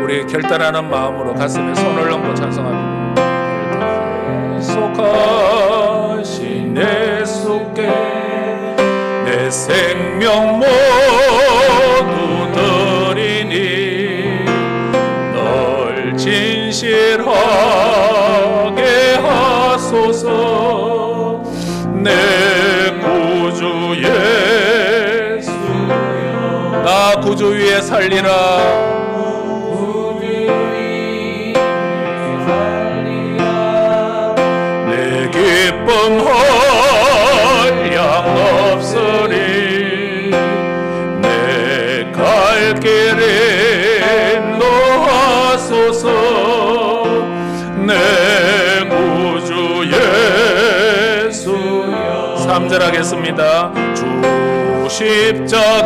우리 결단하는 마음으로 가슴에 손을 얹고 찬송합니다. 속하신 예수께 내 생명 모두 드리니 널 진실하게 하소서. 내 구주 예수여 나 구주 위에 살리라. 기쁨 한량없으리. 내 갈 길에 놓아소서. 내 구주 예수여. 3절 하겠습니다. 주 십자가에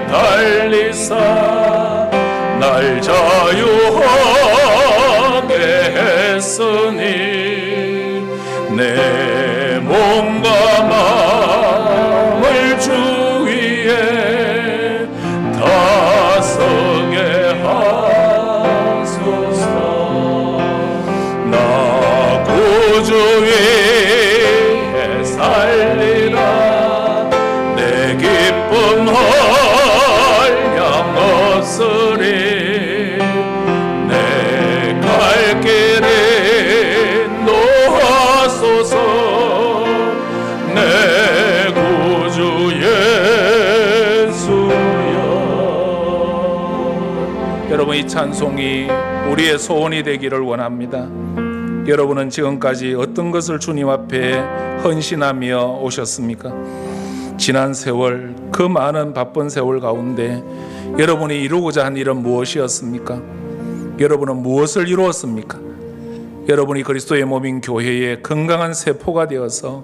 달리사 날 자유하게 했으니 내 몸과 마음을 주 위에 다스게 하소서. 나 구주 위에 살리라. 내 기쁨 한량없으리. 내 갈 길에 놓아소서. 내 구주 예수여. 여러분, 이 찬송이 우리의 소원이 되기를 원합니다. 여러분은 지금까지 어떤 것을 주님 앞에 헌신하며 오셨습니까? 지난 세월, 그 많은 바쁜 세월 가운데 여러분이 이루고자 한 일은 무엇이었습니까? 여러분은 무엇을 이루었습니까? 여러분이 그리스도의 몸인 교회의 건강한 세포가 되어서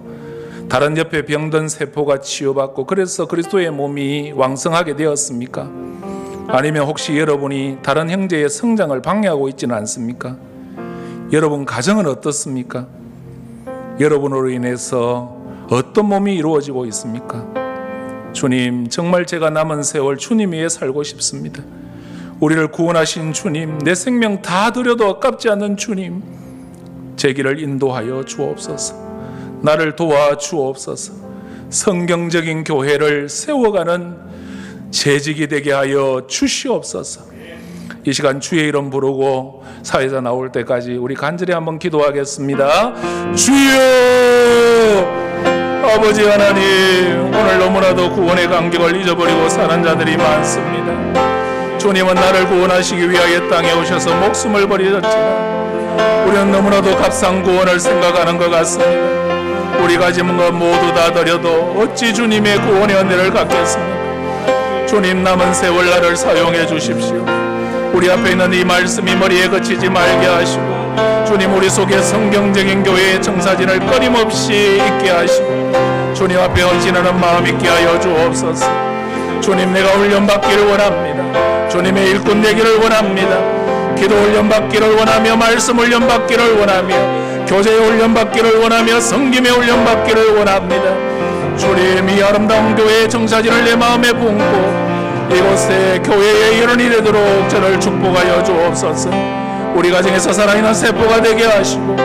다른 옆에 병든 세포가 치유받고 그래서 그리스도의 몸이 왕성하게 되었습니까? 아니면 혹시 여러분이 다른 형제의 성장을 방해하고 있지는 않습니까? 여러분 가정은 어떻습니까? 여러분으로 인해서 어떤 몸이 이루어지고 있습니까? 주님, 정말 제가 남은 세월 주님 위해 살고 싶습니다. 우리를 구원하신 주님, 내 생명 다 드려도 아깝지 않는 주님, 제 길을 인도하여 주옵소서. 나를 도와 주옵소서. 성경적인 교회를 세워가는 재직이 되게 하여 주시옵소서. 이 시간 주의 이름 부르고 사회자 나올 때까지 우리 간절히 한번 기도하겠습니다. 주여! 아버지 하나님, 오늘 너무나도 구원의 감격을 잊어버리고 사는 자들이 많습니다. 주님은 나를 구원하시기 위하여 땅에 오셔서 목숨을 버리셨지만 우리는 너무나도 값싼 구원을 생각하는 것 같습니다. 우리 가진 것 모두 다 드려도 어찌 주님의 구원의 은혜를 갖겠습니까? 주님, 남은 세월 나를 사용해 주십시오. 우리 앞에 있는 이 말씀이 머리에 그치지 말게 하시고, 주님, 우리 속에 성경적인 교회의 청사진을 끊임없이 있게 하시고 주님 앞에 헌신하는 마음 있게 하여 주옵소서. 주님, 내가 훈련받기를 원합니다. 주님의 일꾼 되기를 원합니다. 기도 훈련받기를 원하며 말씀 훈련받기를 원하며 교제에 훈련받기를 원하며 성김에 훈련받기를 원합니다. 주님, 이 아름다운 교회의 정사진을 내 마음에 품고 이곳에 교회의 일원이 되도록 저를 축복하여 주옵소서. 우리 가정에서 살아있는 세포가 되게 하시고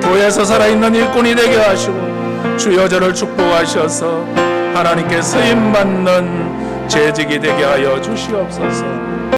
교회에서 살아있는 일꾼이 되게 하시고 주여 저를 축복하셔서 하나님께 쓰임받는 재직이 되게 하여 주시옵소서.